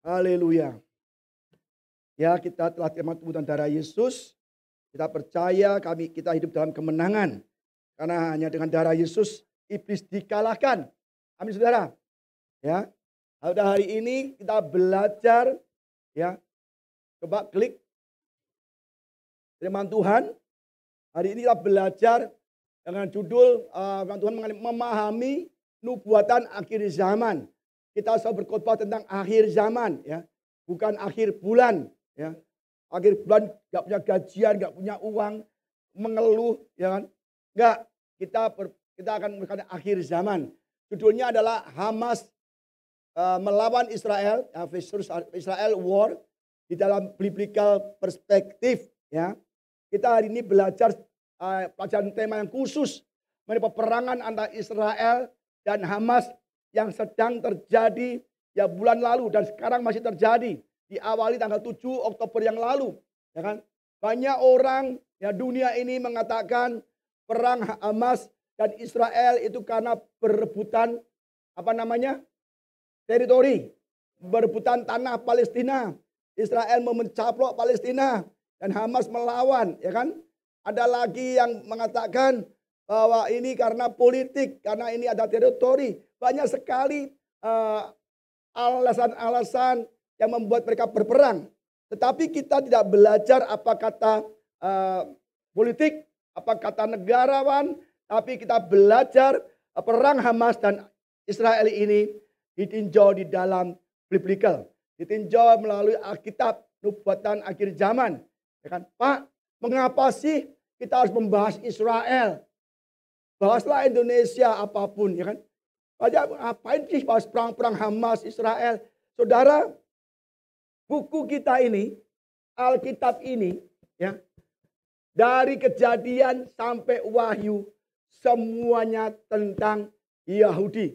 Haleluya. Ya, kita telah terima tubuh dan darah Yesus. Kita percaya kita hidup dalam kemenangan. Karena hanya dengan darah Yesus iblis dikalahkan. Amin saudara. Ya. Pada hari ini kita belajar, ya. Coba klik firman Tuhan. Hari ini kita belajar dengan judul firman Tuhan mengenai memahami nubuatan akhir zaman. Kita selalu berkhotbah tentang akhir zaman, ya. Bukan akhir bulan, ya. Akhir bulan gak punya gajian, gak punya uang, mengeluh, ya kan? Enggak, kita akan berkata akhir zaman. Judulnya adalah Hamas melawan Israel, versus Israel war di dalam biblical perspektif, ya. Kita hari ini belajar pelajaran tema yang khusus mengenai peperangan antara Israel dan Hamas yang sedang terjadi ya bulan lalu dan sekarang masih terjadi. Diawali tanggal 7 Oktober yang lalu, ya kan? Banyak orang ya dunia ini mengatakan perang Hamas dan Israel itu karena berebutan teritori, berebutan tanah Palestina. Israel mau mencaplok Palestina dan Hamas melawan, ya kan? Ada lagi yang mengatakan bahwa ini karena politik, karena ini ada teritori. Banyak sekali alasan-alasan yang membuat mereka berperang. Tetapi kita tidak belajar apa kata politik, apa kata negarawan, tapi kita belajar perang Hamas dan Israel ini ditinjau di dalam biblical, ditinjau melalui Alkitab, nubuatan akhir zaman. Ya kan? Pak, mengapa sih kita harus membahas Israel? Bahaslah Indonesia apapun, ya kan? Ngapain sih bahas perang-perang Hamas Israel? Saudara, buku kita ini, Alkitab ini, ya, dari Kejadian sampai Wahyu, semuanya tentang Yahudi.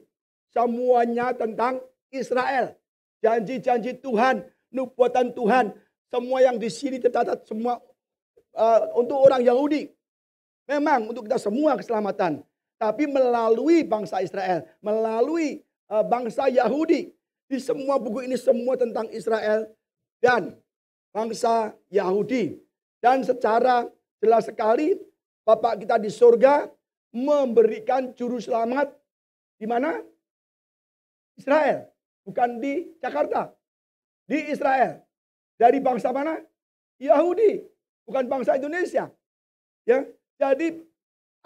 Semuanya tentang Israel. Janji-janji Tuhan, nubuatan Tuhan, semua yang di sini tercatat semua untuk orang Yahudi. Memang untuk kita semua keselamatan. Tapi melalui bangsa Israel, melalui bangsa Yahudi. Di semua buku ini semua tentang Israel dan bangsa Yahudi. Dan secara jelas sekali Bapak kita di surga memberikan juru selamat di mana? Israel, bukan di Jakarta. Di Israel. Dari bangsa mana? Yahudi, bukan bangsa Indonesia. Ya, jadi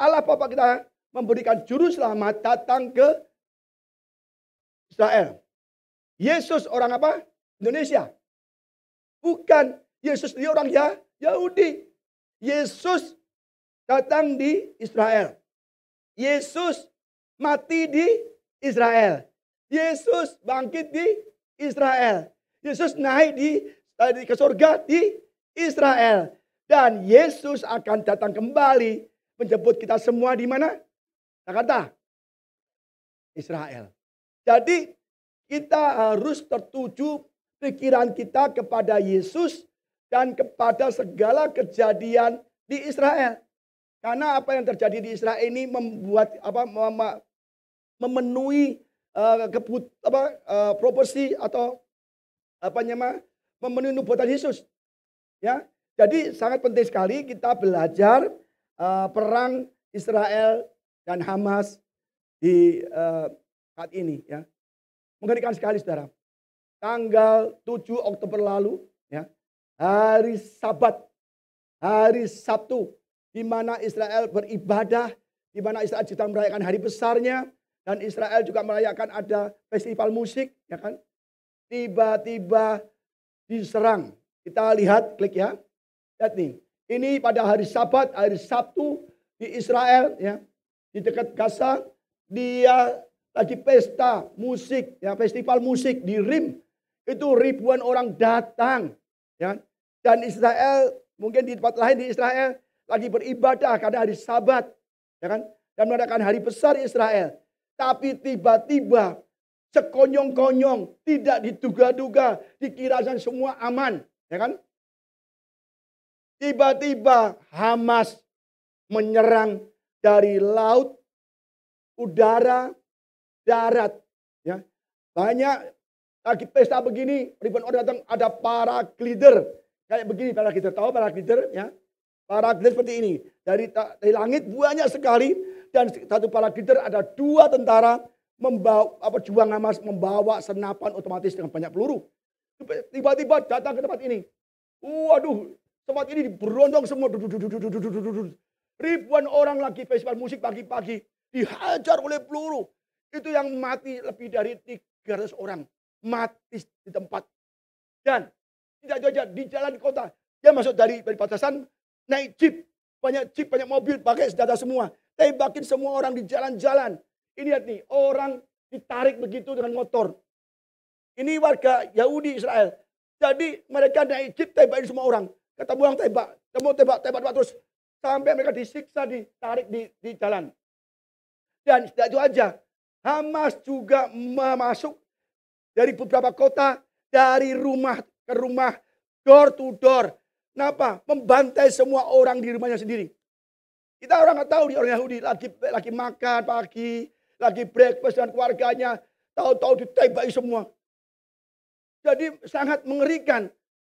Allah Bapa kita memberikan juru selamat datang ke Israel. Yesus orang apa? Indonesia. Bukan, Yesus dia orang Yahudi. Yesus datang di Israel. Yesus mati di Israel. Yesus bangkit di Israel. Yesus naik ke surga di Israel. Dan Yesus akan datang kembali menjemput kita semua di mana? Jakarta. Israel. Jadi kita harus tertuju pikiran kita kepada Yesus dan kepada segala kejadian di Israel. Karena apa yang terjadi di Israel ini membuat memenuhi proporsi atau memenuhi nubuatan Yesus. Ya, jadi sangat penting sekali kita belajar perang Israel dan Hamas di saat ini. Ya, mengerikan sekali, saudara. Tanggal 7 Oktober lalu, ya, hari Sabat, hari Sabtu, di mana Israel beribadah, di mana Israel sedang merayakan hari besarnya. Dan Israel juga merayakan ada festival musik, ya kan? Tiba-tiba diserang. Kita lihat, klik ya. Lihat nih. Ini pada hari Sabat, hari Sabtu di Israel, ya, di dekat Gaza, dia lagi pesta musik, ya, festival musik di Rim. Itu ribuan orang datang, ya. Dan Israel mungkin di tempat lain di Israel lagi beribadah karena hari Sabat, ya kan? Dan merayakan hari besar Israel. Tapi tiba-tiba sekonyong-konyong, tidak diduga-duga, dikira semua aman, ya kan? Tiba-tiba Hamas menyerang dari laut, udara, darat, ya. Banyak Lagi pesta begini, ribuan orang datang, ada para glider. Kayak begini para glider. Tahu para glider ya? Para glider seperti ini. Dari langit banyak sekali. Dan satu para glider ada 2 tentara membawa juang Hamas membawa senapan otomatis dengan banyak peluru. Tiba-tiba datang ke tempat ini. Waduh, tempat ini berondong semua. Ribuan orang lagi festival musik pagi-pagi dihajar oleh peluru. Itu yang mati lebih dari 300 orang. Mati di tempat. Dan tidak saja di jalan di kota. Dia masuk dari batasan, naik jeep, banyak mobil, pakai senjata semua. Tembakin semua orang di jalan-jalan. Ini lihat nih, orang ditarik begitu dengan motor. Ini warga Yahudi Israel. Jadi mereka naik jeep, tembakin semua orang. Ketemu orang tembak terus. Sampai mereka disiksa, ditarik di jalan. Dan tidak itu aja. Hamas juga masuk dari beberapa kota, dari rumah ke rumah, door to door. Kenapa? Membantai semua orang di rumahnya sendiri. Kita orang nggak tahu di orang Yahudi lagi makan pagi, lagi breakfast dengan keluarganya, tahu-tahu ditembaki semua. Jadi sangat mengerikan.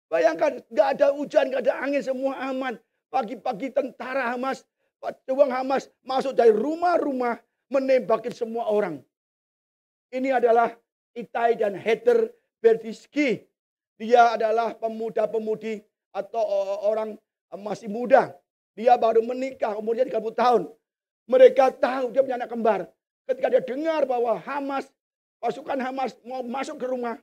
Bayangkan, nggak ada hujan, nggak ada angin, semua aman. Pagi-pagi tentara Hamas, pejuang Hamas masuk dari rumah-rumah menembakin semua orang. Ini adalah Itai dan Heather Berdiski. Dia adalah pemuda-pemudi atau orang masih muda. Dia baru menikah, umurnya 30 tahun. Mereka tahu dia punya anak kembar. Ketika dia dengar bahwa pasukan Hamas mau masuk ke rumah,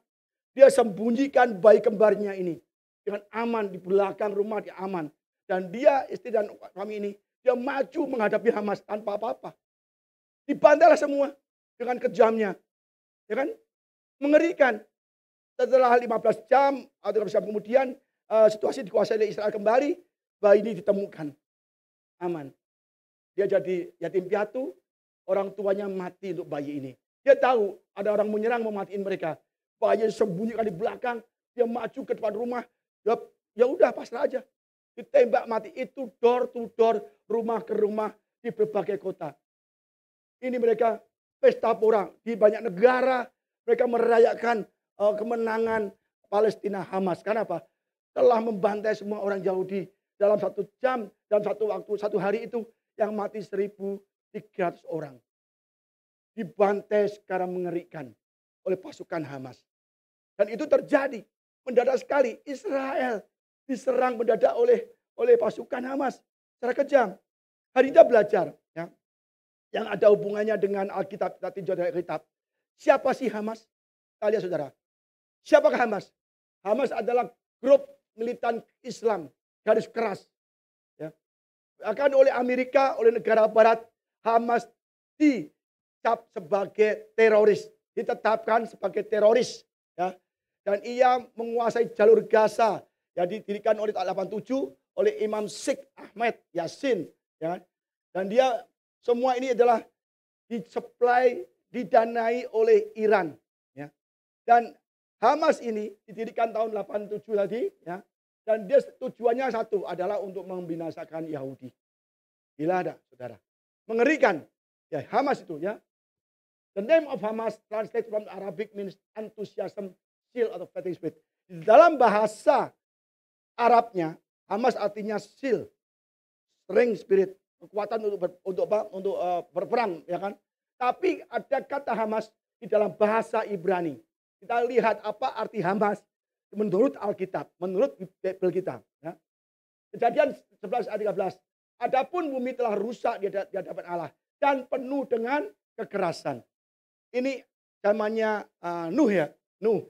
dia sembunyikan bayi kembarnya ini. Dengan aman di belakang rumah, dia aman. Dan dia, istri dan kami ini, dia maju menghadapi Hamas tanpa apa-apa. Dibantailah semua dengan kejamnya. Ya kan? Mengerikan. Setelah 15 jam atau 15 jam kemudian, situasi dikuasai oleh Israel kembali, bayi ini ditemukan. Aman. Dia jadi yatim piatu, orang tuanya mati untuk bayi ini. Dia tahu ada orang menyerang mau matiin mereka. Bayi sembunyikan di belakang, dia maju ke depan rumah, ya udah pasrah aja. Ditembak mati itu door to door, rumah ke rumah di berbagai kota. Ini mereka pesta pora di banyak negara. Mereka merayakan kemenangan Palestina Hamas. Karena apa? Telah membantai semua orang Yahudi dalam 1 jam dan satu hari itu yang mati 1.300 orang. Dibantai secara mengerikan oleh pasukan Hamas. Dan itu terjadi mendadak sekali. Israel diserang mendadak oleh pasukan Hamas secara kejam. Hari ini kita belajar ya, yang ada hubungannya dengan Alkitab, kita tinjau dari Alkitab. Siapa sih Hamas? Kita lihat saudara. Siapakah Hamas? Hamas adalah grup militan Islam, garis keras. Ya. Akan oleh Amerika, oleh negara Barat, Hamas dicap sebagai teroris, ditetapkan sebagai teroris. Ya. Dan ia menguasai jalur Gaza, yang didirikan oleh tahun 87 oleh Imam Sheikh Ahmed Yassin. Ya. Dan dia semua ini adalah disuplai, didanai oleh Iran. Ya. Dan Hamas ini didirikan tahun 87 tadi. Ya. Dan dia tujuannya satu adalah untuk membinasakan Yahudi. Gila ada saudara. Mengerikan. Ya, Hamas itu ya. The name of Hamas translated from Arabic means enthusiasm, zeal atau fighting spirit. Di dalam bahasa Arabnya, Hamas artinya seal, strength spirit, kekuatan untuk berperang, ya kan? Tapi ada kata Hamas di dalam bahasa Ibrani. Kita lihat apa arti Hamas menurut Alkitab, menurut Bible kita. Ya. Kejadian 11 ayat 13. Adapun bumi telah rusak di hadapan Allah dan penuh dengan kekerasan. Ini zamannya Nuh ya, Nuh.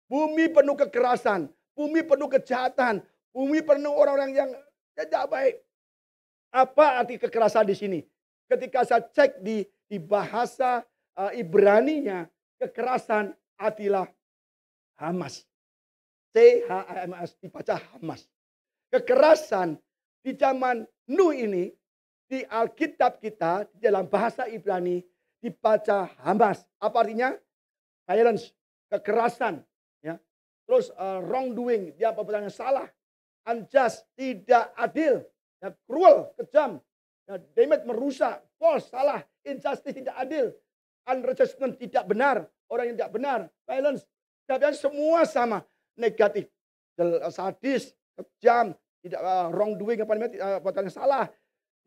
Bumi penuh kekerasan. Bumi penuh kejahatan, bumi penuh orang-orang yang tidak baik. Apa arti kekerasan di sini? Ketika saya cek di bahasa Ibraninya, kekerasan adalah Hamas. C-H-A-M-S, dibaca Hamas. Kekerasan di zaman Nuh ini, di Alkitab kita, di dalam bahasa Ibrani, dibaca Hamas. Apa artinya? Violence, kekerasan. Ya. Terus wrongdoing, dia perbuatan yang salah, unjust, tidak adil, ya, cruel, kejam, ya, damage, merusak, false, salah, injustice, tidak adil, unrighteousness, tidak benar, orang yang tidak benar, violence, Tapi semua sama, negatif, sadis, kejam, tidak wrongdoing apa namanya, perbuatan yang salah.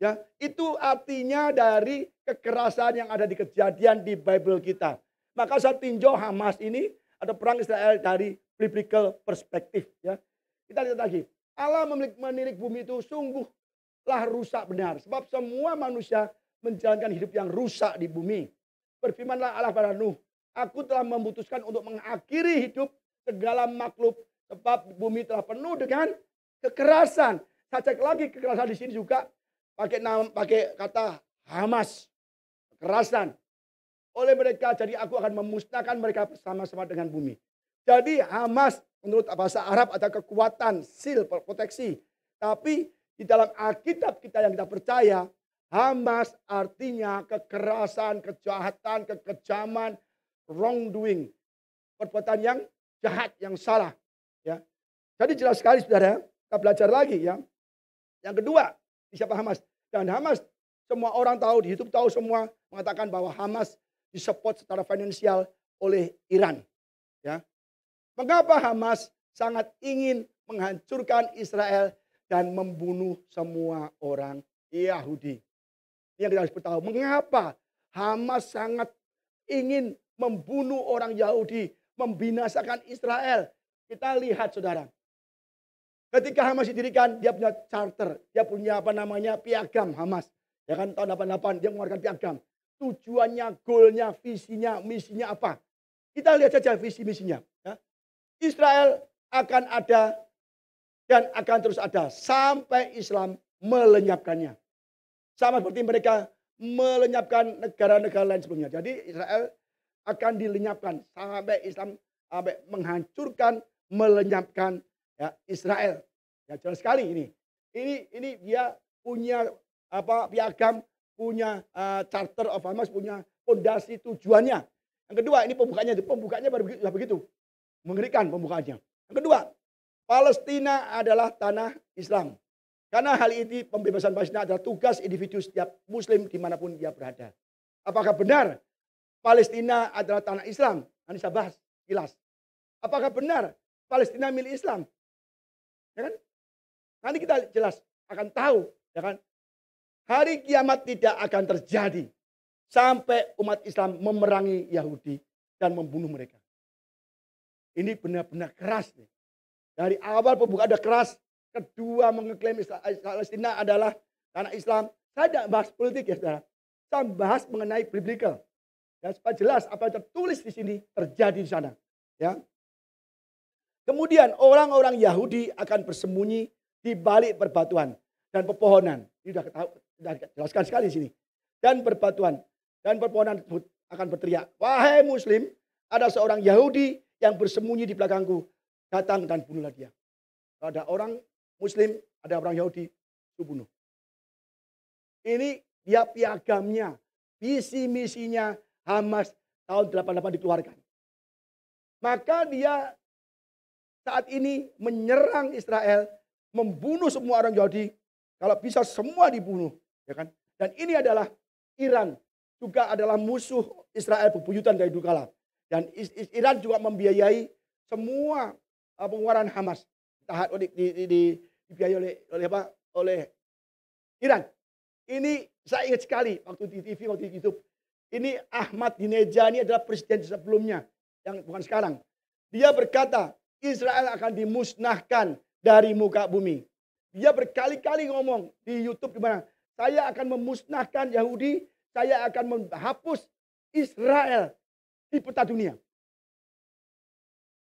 Ya, itu artinya dari kekerasan yang ada di kejadian di Bible kita. Maka saya tinjau Hamas ini ada perang Israel dari biblical perspektif. Ya, kita lihat lagi. Allah menilik bumi itu sungguhlah rusak benar. Sebab semua manusia menjalankan hidup yang rusak di bumi. Berfirmanlah Allah pada Nuh, aku telah memutuskan untuk mengakhiri hidup segala makhluk. Sebab bumi telah penuh dengan kekerasan. Saya cek lagi kekerasan di sini juga pakai kata Hamas. Kekerasan. Oleh mereka, jadi aku akan memusnahkan mereka bersama-sama dengan bumi. Jadi Hamas menurut bahasa Arab ada kekuatan, seal, proteksi. Tapi di dalam Alkitab kita yang kita percaya, Hamas artinya kekerasan, kejahatan, kekejaman, wrongdoing. Perbuatan yang jahat, yang salah. Ya. Jadi jelas sekali saudara, kita belajar lagi ya. Yang kedua, siapa Hamas? Dan Hamas, semua orang tahu, di YouTube tahu semua, mengatakan bahwa Hamas disupport secara finansial oleh Iran. Ya. Mengapa Hamas sangat ingin menghancurkan Israel dan membunuh semua orang Yahudi? Yang kita harus tahu, mengapa Hamas sangat ingin membunuh orang Yahudi, membinasakan Israel. Kita lihat saudara, ketika Hamas didirikan, dia punya charter, dia punya piagam Hamas. Ya kan tahun 88 dia mengeluarkan piagam. Tujuannya, goalnya, visinya, misinya apa? Kita lihat saja visi misinya. Ya. Israel akan ada dan akan terus ada sampai Islam melenyapkannya. Sama seperti mereka melenyapkan negara-negara lain sebelumnya. Jadi Israel akan dilenyapkan sampai Islam sampai menghancurkan, melenyapkan ya, Israel. Ya jelas sekali ini. Ini dia punya piagam, punya charter of Hamas, punya fondasi tujuannya. Yang kedua, ini pembukaannya baru begitu. Mengerikan pembukaannya. Yang kedua, Palestina adalah tanah Islam. Karena hal ini pembebasan Palestina adalah tugas individu setiap muslim dimanapun dia berada. Apakah benar Palestina adalah tanah Islam? Nanti saya bahas jelas. Apakah benar Palestina milik Islam? Ya kan? Nanti kita jelas akan tahu, ya kan? Hari kiamat tidak akan terjadi sampai umat Islam memerangi Yahudi dan membunuh mereka. Ini benar-benar keras nih. Dari awal pembukaan ada keras. Kedua mengeklaim Palestina adalah tanah Islam. Saya tidak bahas politik ya saudara. Saya bahas mengenai biblical. Ya, supaya jelas apa yang tertulis di sini terjadi di sana. Ya. Kemudian orang-orang Yahudi akan bersembunyi di balik perbatuan dan pepohonan. Ini sudah jelaskan sekali di sini. Dan perbatuan dan pepohonan tersebut akan berteriak, wahai Muslim, ada seorang Yahudi yang bersembunyi di belakangku. Datang dan bunuhlah dia. Kalau ada orang Muslim, ada orang Yahudi, itu bunuh. Ini dia piagamnya, visi misinya Hamas tahun 88 dikeluarkan. Maka dia saat ini menyerang Israel, membunuh semua orang Yahudi, kalau bisa semua dibunuh, ya kan? Dan ini adalah Iran juga adalah musuh Israel bebuyutan dari dulu kala. Dan Iran juga membiayai semua pengeluaran Hamas. Dibiayai oleh Iran. Ini saya ingat sekali waktu di TV, waktu di YouTube. Ini Ahmadinejad ini adalah presiden sebelumnya, yang bukan sekarang. Dia berkata, Israel akan dimusnahkan dari muka bumi. Dia berkali-kali ngomong di YouTube gimana? Saya akan memusnahkan Yahudi, saya akan menghapus Israel di peta dunia.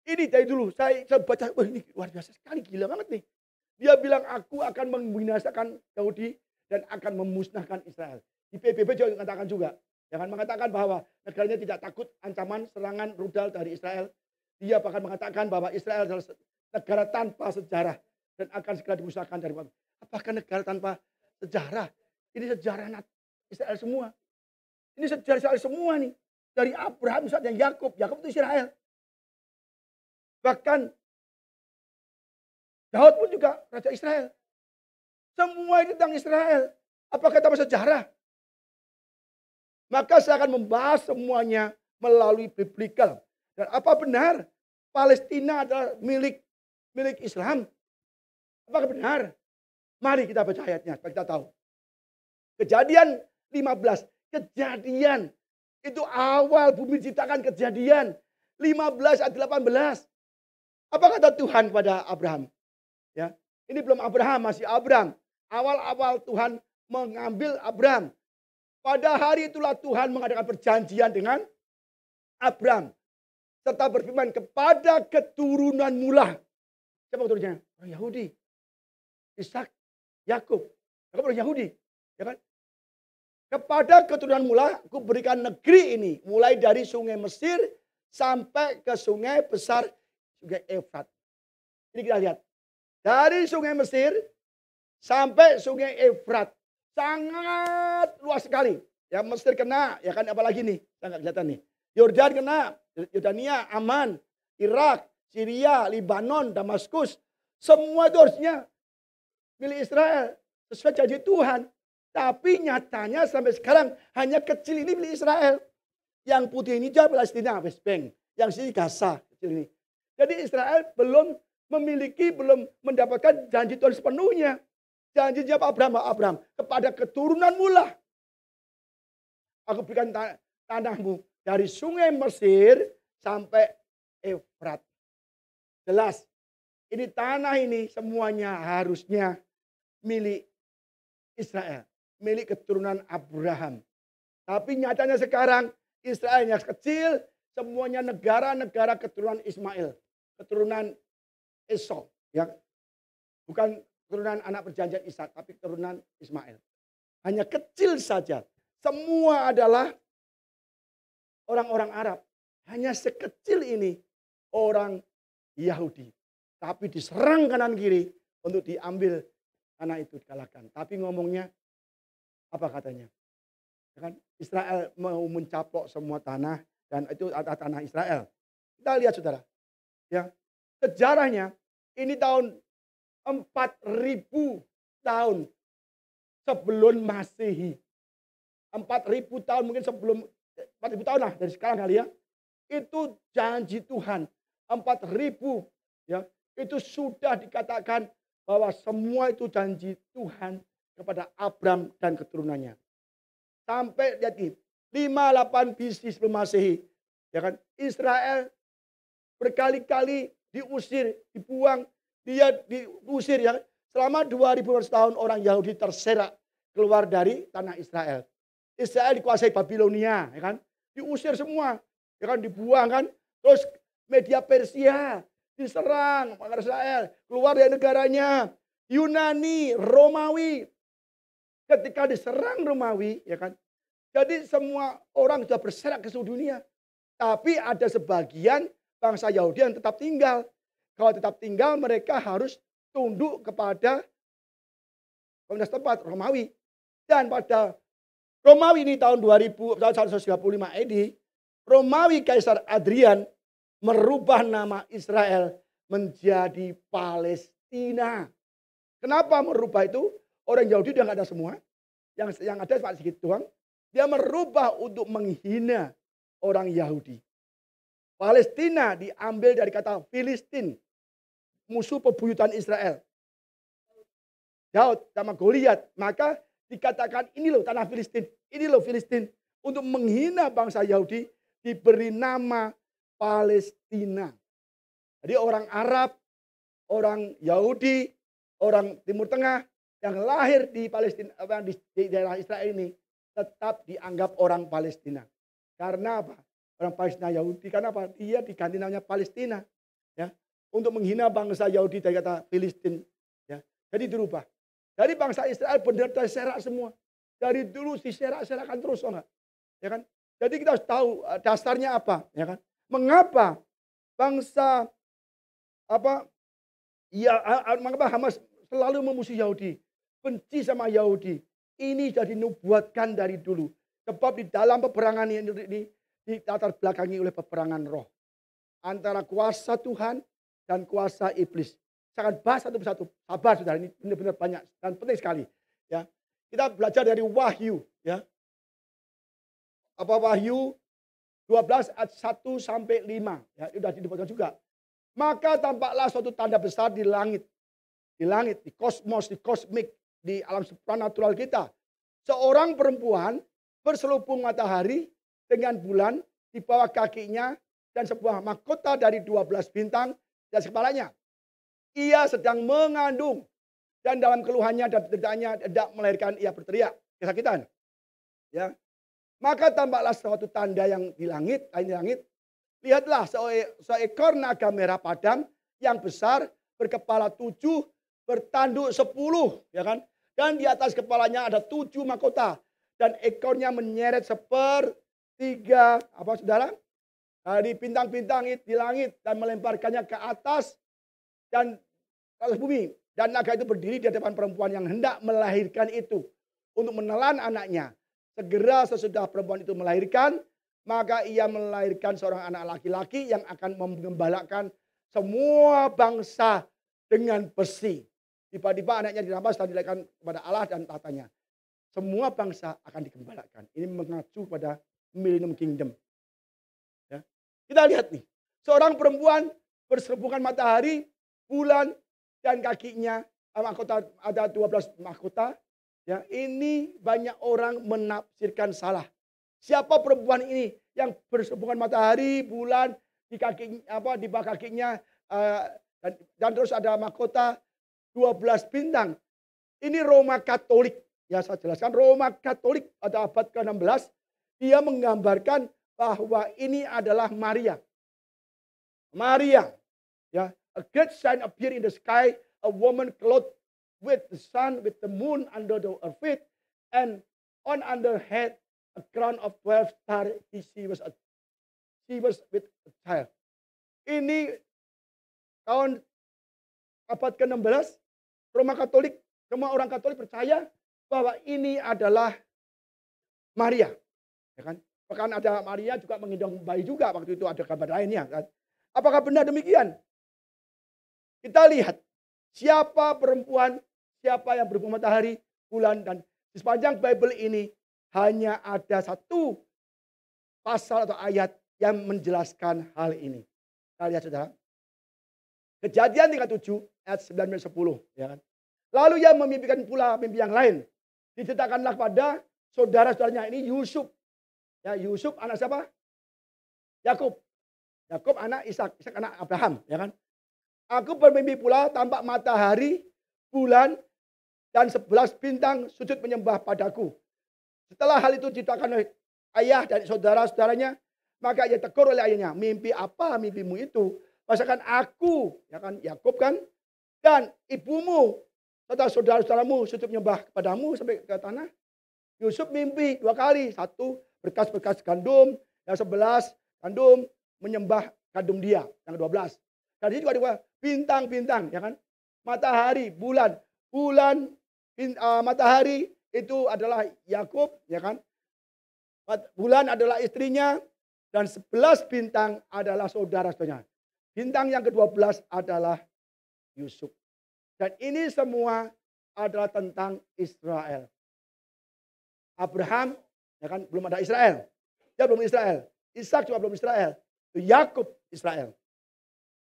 Ini dari dulu saya baca, wah ini luar biasa sekali, gila banget nih. Dia bilang aku akan membinasakan Yahudi dan akan memusnahkan Israel. Di PBB juga mengatakan juga, jangan mengatakan bahwa negaranya tidak takut ancaman serangan rudal dari Israel. Dia bahkan mengatakan bahwa Israel adalah negara tanpa sejarah dan akan segera dimusnahkan dari bumi. Apakah negara tanpa sejarah? Ini sejarah Israel semua. Ini sejarah Israel semua nih. Dari Abraham sampai Yakub. Yakub itu Israel. Bahkan Daud pun juga raja Israel. Semua ini tentang Israel. Apakah tanpa sejarah? Maka saya akan membahas semuanya melalui biblical. Dan apa benar Palestina adalah milik Islam. Apakah benar? Mari kita baca ayatnya supaya kita tahu. Kejadian 15. Kejadian. Itu awal bumi diciptakan, Kejadian 15 ayat 18. Apa kata Tuhan kepada Abraham? Ya, ini belum Abraham, masih Abraham. Awal-awal Tuhan mengambil Abraham. Pada hari itulah Tuhan mengadakan perjanjian dengan Abraham. Serta berfirman kepada keturunan mula. Siapa keturunannya? Orang Yahudi. Ishak, Yakub. Yakub orang Yahudi. Ya kan? Kepada keturunan mula, aku berikan negeri ini. Mulai dari sungai Mesir sampai ke sungai besar, sungai Efrat. Ini kita lihat. Dari sungai Mesir sampai sungai Efrat. Sangat luas sekali. Ya Mesir kena, ya kan apalagi nih. Saya nggak kelihatan nih. Yordan kena, Yordania, Aman, Irak, Syria, Libanon, Damaskus. Semua itu harusnya milik Israel. Sesuai janji Tuhan. Tapi nyatanya sampai sekarang hanya kecil ini milik Israel. Yang putih ini aja Palestina, West Bank. Yang sini Gaza, kecil ini. Jadi Israel belum mendapatkan janji Tuhan sepenuhnya. Janjinya Pak Abraham kepada keturunan mula. Aku berikan tanahmu dari sungai Mesir sampai Efrat. Jelas, ini tanah ini semuanya harusnya milik Israel. Milik keturunan Abraham. Tapi nyatanya sekarang Israel yang kecil, semuanya negara-negara keturunan Ismail. Keturunan Esau. Ya. Bukan keturunan anak perjanjian Ishak, tapi keturunan Ismail. Hanya kecil saja. Semua adalah orang-orang Arab. Hanya sekecil ini orang Yahudi. Tapi diserang kanan kiri untuk diambil tanah itu dikalahkan. Tapi ngomongnya apa katanya? Ya kan? Israel mau mencaplok semua tanah dan itu tanah Israel. Kita lihat saudara. Ya. Sejarahnya ini tahun 4.000 tahun sebelum Masehi. 4.000 tahun mungkin sebelum 4.000 tahun lah dari sekarang kali ya. Itu janji Tuhan. 4.000 ya. Itu sudah dikatakan bahwa semua itu janji Tuhan kepada Abraham dan keturunannya. Sampai lihat ini, 58 BC sebelum Masehi, ya kan? Israel berkali-kali diusir, dibuang, dia diusir ya. Selama 2.000 tahun orang Yahudi terserak keluar dari tanah Israel. Israel dikuasai Babilonia, ya kan? Diusir semua, ya kan? Dibuang kan? Terus media Persia diserang oleh Israel, keluar dari negaranya. Yunani, Romawi, ketika diserang Romawi, ya kan? Jadi semua orang sudah berserak ke seluruh dunia. Tapi ada sebagian bangsa Yahudi yang tetap tinggal. Kalau tetap tinggal mereka harus tunduk kepada pemerintah tempat Romawi. Dan pada Romawi ini tahun 135 AD, Romawi Kaisar Adrian merubah nama Israel menjadi Palestina. Kenapa merubah itu? Orang Yahudi udah nggak ada semua. Yang ada cuma sedikit doang. Dia merubah untuk menghina orang Yahudi. Palestina diambil dari kata Filistin. Musuh pebuyutan Israel. Daud sama Goliat. Maka dikatakan ini loh tanah Filistin. Ini loh Filistin. Untuk menghina bangsa Yahudi diberi nama Palestina. Jadi orang Arab, orang Yahudi, orang Timur Tengah yang lahir di Palestina, di daerah Israel ini tetap dianggap orang Palestina. Karena apa? Orang Palestina Yahudi, karena apa? Dia diganti namanya Palestina. Ya, untuk menghina bangsa Yahudi dari kata Filistin. Ya, jadi dirubah. Dari bangsa Israel benar terserak semua. Dari dulu diserak-serakan terus, enggak? Ya kan? Jadi kita harus tahu dasarnya apa, ya kan? Mengapa bangsa mengapa Hamas selalu memusuhi Yahudi, benci sama Yahudi? Ini sudah dinubuatkan dari dulu. Sebab di dalam peperangan ini dilatar belakangi oleh peperangan roh. Antara kuasa Tuhan dan kuasa iblis. Saya akan bahas satu persatu. Sabar saudara, ini benar-benar banyak dan penting sekali. Ya, kita belajar dari Wahyu. Ya, Wahyu 12 ayat 1 sampai 5. Ya, sudah dibuatkan juga. Maka tampaklah suatu tanda besar di langit, di kosmos, di kosmik, di alam supranatural kita. Seorang perempuan berselubung matahari dengan bulan di bawah kakinya dan sebuah mahkota dari 12 bintang di atas kepalanya. Ia sedang mengandung dan dalam keluhannya dan penderitaannya tidak melahirkan, ia berteriak kesakitan. Ya. Maka tampaklah suatu tanda yang di langit, lihatlah seekor naga merah padam yang besar, berkepala 7, bertanduk 10, ya kan? Dan di atas kepalanya ada 7 mahkota dan ekornya menyeret sepertiga apa saudara? Dari bintang-bintang di langit dan melemparkannya ke atas dan ke atas bumi. Dan naga itu berdiri di depan perempuan yang hendak melahirkan itu untuk menelan anaknya. Segera sesudah perempuan itu melahirkan, maka ia melahirkan seorang anak laki-laki yang akan mengembalakan semua bangsa dengan besi. Tiba-tiba anaknya dirampas dan dilahirkan kepada Allah dan tatanya. Semua bangsa akan digembalakan. Ini mengacu pada Millennium Kingdom. Ya. Kita lihat nih, seorang perempuan berselubungan matahari, bulan, dan kakinya mahkota, ada 12 mahkota. Ya, ini banyak orang menafsirkan salah. Siapa perempuan ini yang berselubungan matahari, bulan, di kaki di bawah kakinya dan terus ada mahkota 12 bintang. Ini Roma Katolik. Ya saya jelaskan, Roma Katolik pada abad ke-16 dia menggambarkan bahwa ini adalah Maria. Maria, ya, a great sign appear in the sky, a woman clothed with the sun, with the moon under her feet, and on under her head a crown of 12 stars. She was with a child. Ini tahun abad ke-16, Roma Katolik, semua orang Katolik percaya bahwa ini adalah Maria, ya kan? Bahkan ada Maria juga menggendong bayi juga, waktu itu ada kabar lainnya kan. Apakah benar demikian? Kita lihat siapa perempuan, siapa yang berhubungan matahari, bulan, dan di sepanjang Bible ini hanya ada satu pasal atau ayat yang menjelaskan hal ini. Kita lihat saudara. Kejadian 37 ayat 9-10. Ya kan? Lalu ia memimpikan pula mimpi yang lain. Diceritakanlah kepada saudara-saudaranya, ini Yusuf. Ya, Yusuf anak siapa? Yakub. Yakub anak Ishak, Ishak anak Abraham, ya kan? Aku bermimpi pula tampak matahari, bulan, dan 11 bintang sujud menyembah padaku. Setelah hal itu diceritakan oleh ayah dan saudara-saudaranya, maka ia tegur oleh ayahnya, mimpi apa mimpimu itu? Masakan aku, ya kan, Yakub kan, dan ibumu serta saudara-saudaramu sujud menyembah kepadamu sampai ke tanah. Yusuf mimpi 2 kali, satu berkas-berkas gandum, yang 11 gandum menyembah gandum dia, yang 12. Dan ini juga bintang-bintang, ya kan, matahari, bulan, matahari itu adalah Yakub, ya kan, bulan adalah istrinya, dan 11 bintang adalah saudara-saudaranya. Bintang yang ke-12 adalah Yusuf. Dan ini semua adalah tentang Israel. Abraham, ya kan, belum ada Israel. Dia belum Israel. Ishak juga belum Israel. Yakub Israel.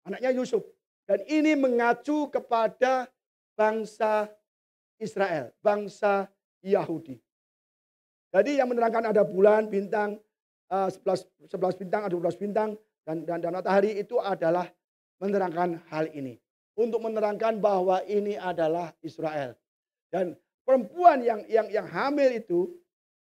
Anaknya Yusuf. Dan ini mengacu kepada bangsa Israel. Bangsa Yahudi. Jadi yang menerangkan ada bulan, bintang, 11 bintang, ada 12 bintang. Dan matahari itu adalah menerangkan hal ini. Untuk menerangkan bahwa ini adalah Israel. Dan perempuan yang hamil itu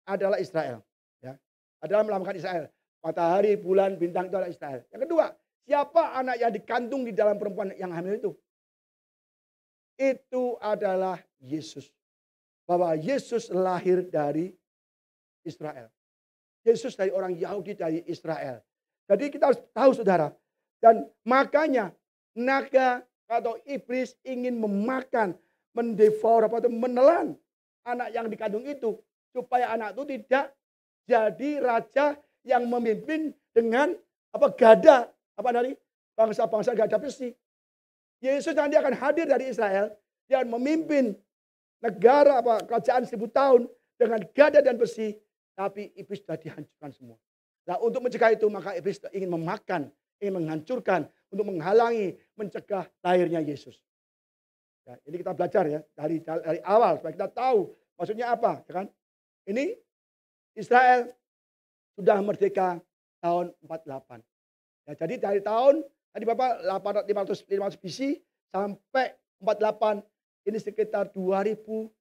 adalah Israel. Ya, adalah melambangkan Israel. Matahari, bulan, bintang itu adalah Israel. Yang kedua, siapa anak yang dikandung di dalam perempuan yang hamil itu? Itu adalah Yesus. Bahwa Yesus lahir dari Israel. Yesus dari orang Yahudi, dari Israel. Jadi kita harus tahu saudara. Dan makanya naga atau iblis ingin memakan, mendevour atau menelan anak yang dikandung itu. Supaya anak itu tidak jadi raja yang memimpin dengan gada. Dari bangsa-bangsa gada besi. Yesus nanti akan hadir dari Israel. Dia akan memimpin negara kerajaan 1000 tahun dengan gada dan besi. Tapi iblis sudah dihancurkan semua. Nah untuk mencegah itu maka iblis ingin memakan, ingin menghancurkan, untuk menghalangi, mencegah lahirnya Yesus. Ya, ini kita belajar ya dari awal supaya kita tahu maksudnya apa, ya kan? Ini Israel sudah merdeka tahun 48. Ya, jadi dari tahun tadi Bapak 500 BC sampai 48 ini sekitar 2500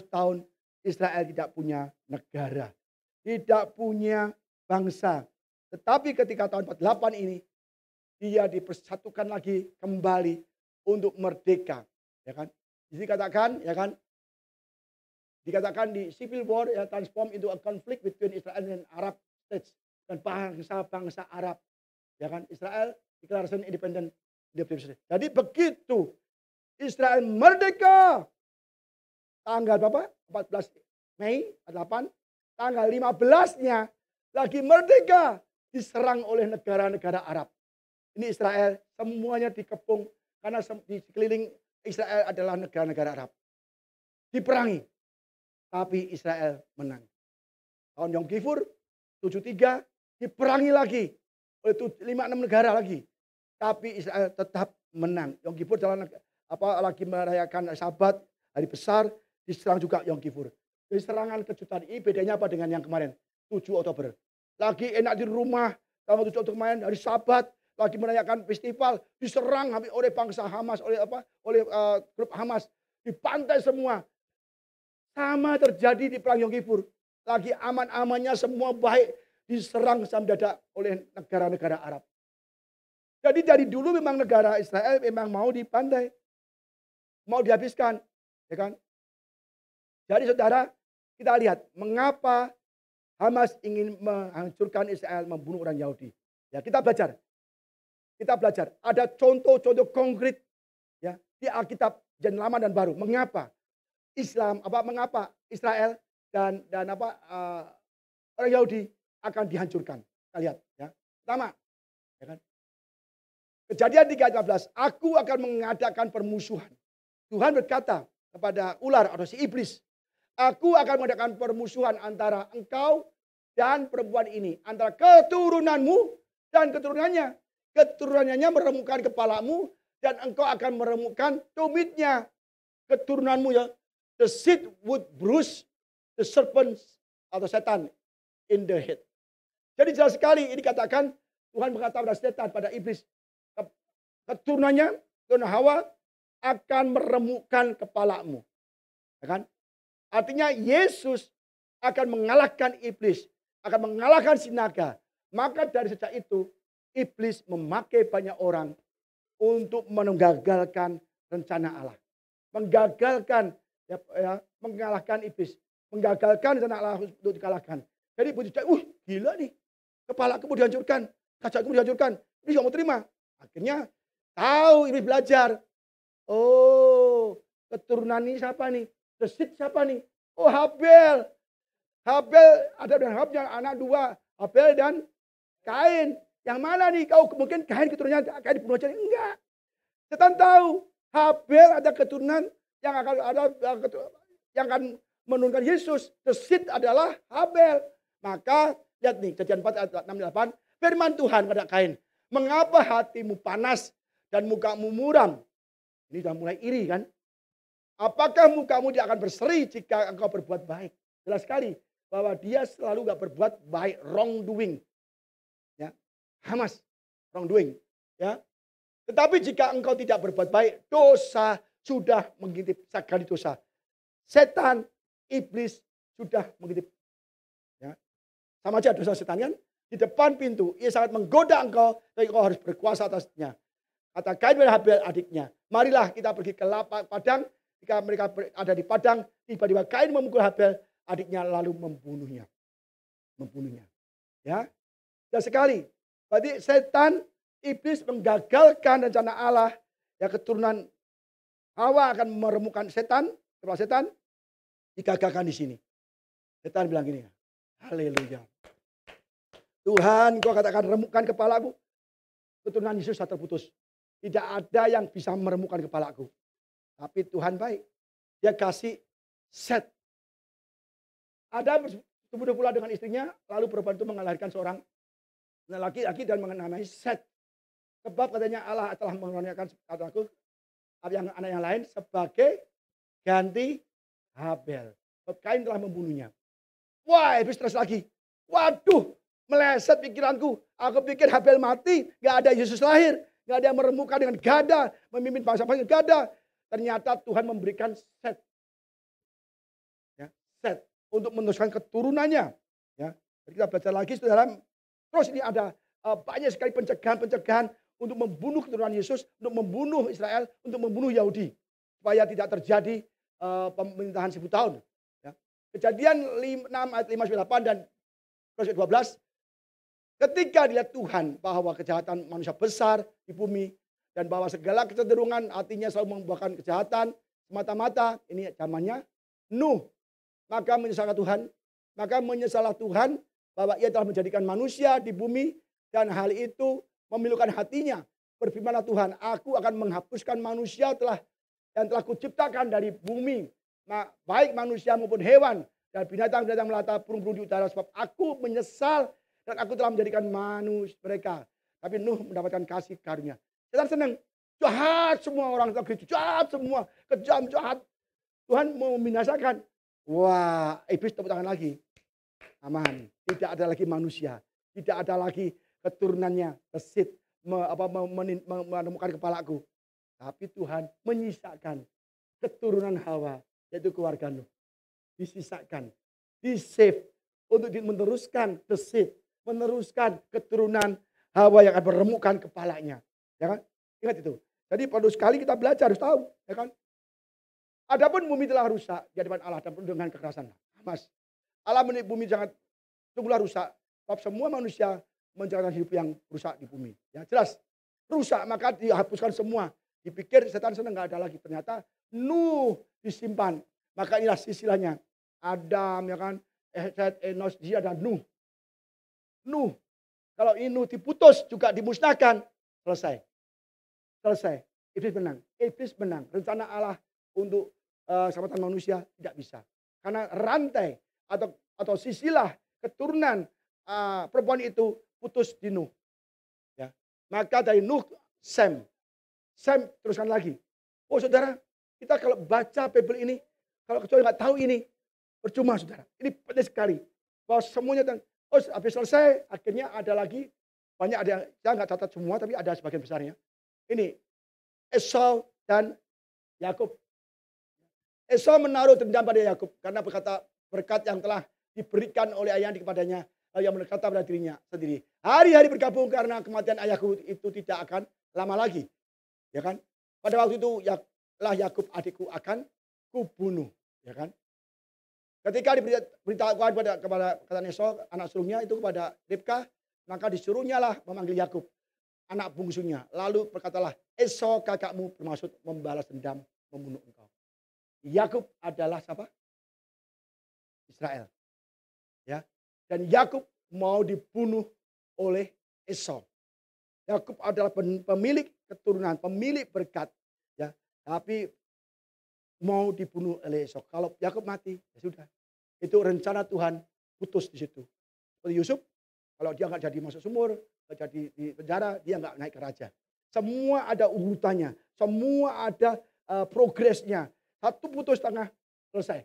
tahun Israel tidak punya negara, tidak punya bangsa. Tetapi ketika tahun 48 ini dia dipersatukan lagi kembali untuk merdeka, ya kan? Jadi katakan, ya kan? Dikatakan di Civil War ya transform into a conflict between Israel and Arab states dan bangsa-bangsa Arab, ya kan? Israel declaration independent. Jadi begitu Israel merdeka tanggal berapa? 14 Mei 48, tanggal 15-nya lagi merdeka diserang oleh negara-negara Arab. Ini Israel semuanya dikepung karena di sekeliling Israel adalah negara-negara Arab. Diperangi. Tapi Israel menang. Tahun Yom Kippur 73 diperangi lagi oleh 5-6 negara lagi. Tapi Israel tetap menang. Yom Kippur dalam lagi merayakan Sabat, hari besar, diserang juga Yom Kippur. Jadi serangan kejutan ini bedanya apa dengan yang kemarin? 7 Oktober. Lagi enak di rumah, tahun 7 Oktober kemarin hari Sabat, lagi merayakan festival, diserang oleh bangsa Hamas, oleh grup Hamas, dipantai semua. Sama terjadi di perang Yom Kippur. Lagi aman-amannya semua baik diserang sampai dada oleh negara-negara Arab. Jadi dari dulu memang negara Israel memang mau dipantai. Mau dihabiskan. Ya kan? Jadi saudara, kita lihat mengapa Hamas ingin menghancurkan Israel, membunuh orang Yahudi. Ya, kita belajar. Kita belajar. Ada contoh-contoh konkret ya di Alkitab Jangan Lama dan Baru. Mengapa mengapa Israel dan orang Yahudi akan dihancurkan? Kita lihat ya. Pertama, ya kan? Kejadian 3:15, aku akan mengadakan permusuhan. Tuhan berkata kepada ular atau si iblis, aku akan mengadakan permusuhan antara engkau dan perempuan ini, antara keturunanmu dan keturunannya. Keturunannya meremukkan kepalamu dan engkau akan meremukkan tumitnya. Keturunanmu ya. The seed would bruise the serpent atau setan in the head. Jadi jelas sekali ini dikatakan Tuhan berkata pada setan, pada iblis. Keturunannya, keturunan Hawa akan meremukkan kepalamu. Ya kan? Artinya Yesus akan mengalahkan iblis, akan mengalahkan si naga. Maka dari sejak itu iblis memakai banyak orang untuk menggagalkan rencana Allah. Menggagalkan mengalahkan iblis, menggagalkan rencana Allah untuk dikalahkan. Jadi iblis gila nih, kepalaku mau dihancurkan, kacaku mau dihancurkan, iblis gak mau terima. Akhirnya tahu iblis belajar. Oh, keturunan ini siapa nih? The seed siapa nih? Oh, Habel. Habel ada dan Habel anak 2, Habel dan Kain. Yang mana nih? Kau mungkin Kain keturunannya Kain dibunuh aja. Enggak. Setan tahu Habel ada keturunan yang akan menurunkan Yesus. The seed adalah Habel. Maka lihat nih Kejadian 4 ayat 6-8. Firman Tuhan pada Kain. Mengapa hatimu panas dan mukamu muram? Ini sudah mulai iri kan? Apakah mukamu tidak akan berseri jika engkau berbuat baik? Jelas sekali bahwa dia selalu gak berbuat baik, wrongdoing. Ya, Hamas, wrongdoing. Ya, tetapi jika engkau tidak berbuat baik, dosa sudah mengintip segala dosa. Setan, iblis sudah mengintip. Ya. Sama aja dosa setan kan? Di depan pintu, ia sangat menggoda engkau, tapi engkau harus berkuasa atasnya. Kata Kain dan Habel adiknya, marilah kita pergi ke padang. Jika mereka ada di padang, tiba-tiba Kain memukul Habel, adiknya lalu membunuhnya. Ya, dan sekali. Berarti setan, iblis menggagalkan rencana Allah. Ya, keturunan Hawa akan meremukkan setan, kepala setan, digagalkan di sini. Setan bilang gini, haleluya. Tuhan, kau katakan remukkan kepalaku. Keturunan Yesus sudah terputus. Tidak ada yang bisa meremukkan kepalaku. Tapi Tuhan baik. Dia kasih set. Ada bersetubuh pula dengan istrinya, lalu perempuan itu mengalahkan seorang laki-laki dan mengenamai Set. Sebab katanya Allah telah mengaruniakan kataku yang anak yang lain sebagai ganti Habel. Sebab Kain telah membunuhnya. Wah, iblis stres lagi. Waduh, meleset pikiranku. Aku pikir Habel mati, gak ada Yesus lahir. Gak ada yang meremukkan dengan gada, memimpin bangsa-bangsa dengan gada. Ternyata Tuhan memberikan set. Ya, set untuk meneruskan keturunannya. Ya, jadi kita belajar lagi saudara. Terus ini ada banyak sekali pencegahan-pencegahan untuk membunuh keturunan Yesus, untuk membunuh Israel, untuk membunuh Yahudi. Supaya tidak terjadi pemerintahan 1000 tahun. Ya. Kejadian 6 ayat 5-8 dan verse 12. Ketika dilihat Tuhan bahwa kejahatan manusia besar di bumi. Dan bahwa segala kecenderungan artinya selalu membuahkan kejahatan. Semata-mata ini zamannya Nuh. Maka menyesalkan Tuhan. Maka menyesallah Tuhan bahwa ia telah menjadikan manusia di bumi. Dan hal itu memilukan hatinya. Berfirmanlah Tuhan, aku akan menghapuskan manusia yang telah kuciptakan dari bumi. Baik manusia maupun hewan. Dan binatang-binatang melata burung-burung di udara. Sebab aku menyesal dan aku telah menjadikan manusia mereka. Tapi Nuh mendapatkan kasih karunia. Setan senang. Jahat semua orang negeri. Jahat semua. Kejam, jahat. Tuhan mau membinasakan. Wah, iblis tepuk tangan lagi. Aman. Tidak ada lagi manusia. Tidak ada lagi keturunannya. Kesit. Menemukan kepalaku. Tapi Tuhan menyisakan keturunan Hawa. Yaitu keluarga Nuh. Disisakan. Di-save. Untuk meneruskan kesit. Meneruskan keturunan Hawa yang akan meremukkan kepalanya. Ya kan? Ingat itu. Jadi perlu sekali kita belajar, harus tahu. Ya kan? Adapun bumi telah rusak di hadapan Allah dan penuh dengan kekerasan. Mas, Allah menik bumi jangan sungguhlah rusak. Sebab semua manusia menjalankan hidup yang rusak di bumi. Ya jelas. Rusak maka dihapuskan semua. Dipikir setan senang gak ada lagi. Ternyata Nuh disimpan. Maka inilah silsilahnya. Adam ya kan. Enos, dia dan Nuh. Nuh. Kalau ini Nuh diputus juga dimusnahkan. Selesai. Selesai. Iblis menang. Iblis menang. Rencana Allah untuk keselamatan manusia tidak bisa. Karena rantai atau sisilah keturunan perempuan itu putus di Nuh. Ya. Maka dari Nuh, Sem. Sem teruskan lagi. Oh saudara, kita kalau baca Bible ini, kalau kecuali nggak tahu ini, percuma saudara. Ini penting sekali. Bahwa semuanya, habis selesai, akhirnya ada lagi, banyak ada, saya nggak catat semua, tapi ada sebagian besarnya. Ini, Esau dan Yakub. Esau menaruh dendam pada Yakub karena berkat yang telah diberikan oleh ayahnya kepadanya, lalu yang berkata pada dirinya sendiri, hari-hari bergabung karena kematian ayahku itu tidak akan lama lagi. Ya kan? Pada waktu itu lah Yakub adikku akan kubunuh, ya kan? Ketika diberitahukan kepada kata Esau anak sulungnya itu kepada Ribka, maka disuruhnya lah memanggil Yakub, anak bungsunya. Lalu berkatalah, Esau kakakmu bermaksud membalas dendam membunuh engkau. Yakub adalah siapa? Israel. Ya. Dan Yakub mau dibunuh oleh Esau. Yakub adalah pemilik keturunan, pemilik berkat. Ya. Tapi mau dibunuh oleh Esau. Kalau Yakub mati, ya sudah. Itu rencana Tuhan putus di situ. Seperti Yusuf, kalau dia nggak jadi masuk sumur, nggak jadi di penjara, dia nggak naik ke raja. Semua ada urutannya, semua ada progresnya. Satu putus tengah, selesai.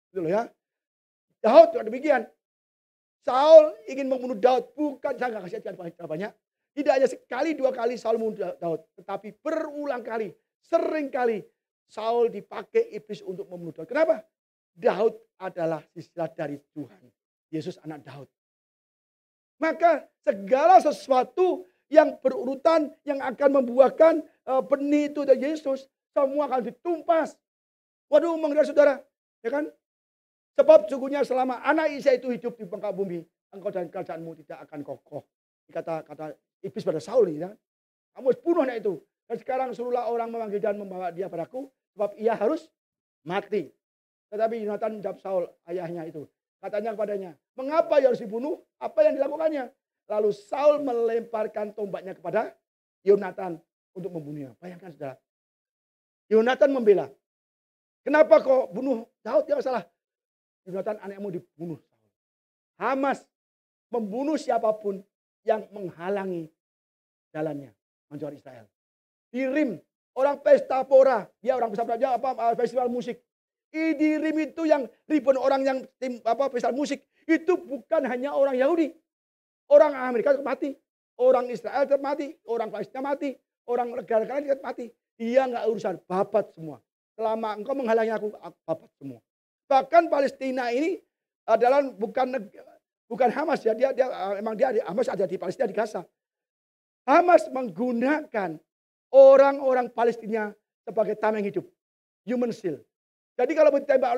Gitu loh ya. Daud juga demikian. Saul ingin membunuh Daud, bukan saya nggak kasih banyak. Tidak hanya sekali, dua kali Saul membunuh Daud, tetapi berulang kali, sering kali Saul dipakai iblis untuk membunuh Daud. Kenapa? Daud adalah silsilah dari Tuhan. Yesus anak Daud. Maka segala sesuatu yang berurutan, yang akan membuahkan benih itu dari Yesus, semua akan ditumpas. Waduh, mengenai saudara, ya kan? Sebab sungguhnya selama anak Isa itu hidup di muka bumi, engkau dan kerajaanmu tidak akan kokoh. Kata iblis pada Saul ini, ya. Kamu harus bunuh anak itu. Dan sekarang suruhlah orang memanggil dan membawa dia padaku, sebab ia harus mati. Tetapi Yonatan menjawab Saul, ayahnya itu. Katanya kepadanya, mengapa ia harus dibunuh? Apa yang dilakukannya? Lalu Saul melemparkan tombaknya kepada Yonatan untuk membunuhnya. Bayangkan saudara. Yonatan membela. Kenapa kau bunuh Daud? Tidak salah. Yonatan anakmu dibunuh. Hamas membunuh siapapun yang menghalangi jalannya. menghancurkan Israel. Di Rim, orang pesta pora, dia orang festival musik. Di Rim itu yang ribuan orang yang festival musik, itu bukan hanya orang Yahudi. Orang Amerika mati, orang Israel mati, orang Palestina mati, orang negara-negara lain mati. Dia nggak urusan, babat semua. Selama engkau menghalangi aku babat semua. Bahkan Palestina ini adalah bukan Hamas ya, Hamas ada di Palestina di Gaza. Hamas menggunakan orang-orang Palestina sebagai tameng hidup, human shield. Jadi kalau ditembak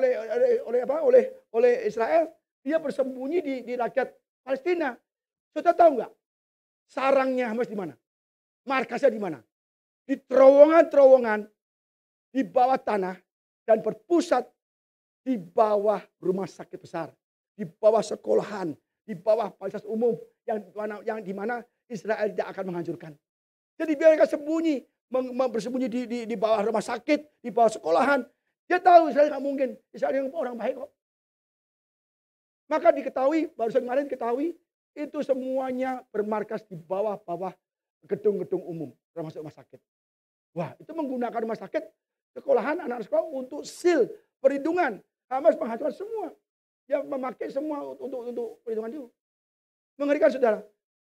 oleh Israel, dia bersembunyi di rakyat Palestina. Saudara tahu nggak? Sarangnya Hamas di mana? Markasnya di mana? Di terowongan-terowongan di bawah tanah dan berpusat di bawah rumah sakit besar, di bawah sekolahan, di bawah fasilitas umum yang di mana Israel tidak akan menghancurkan. Jadi biar mereka bersembunyi di bawah rumah sakit, di bawah sekolahan. Dia tahu Israel nggak mungkin. Israel yang orang baik kok. Maka diketahui, barusan kemarin diketahui, itu semuanya bermarkas di bawah-bawah gedung-gedung umum, termasuk rumah sakit. Wah, itu menggunakan rumah sakit, sekolahan, anak sekolah untuk shield, perlindungan. Hamas menghancurkan semua. Dia memakai semua untuk perlindungan itu. Mengerikan saudara.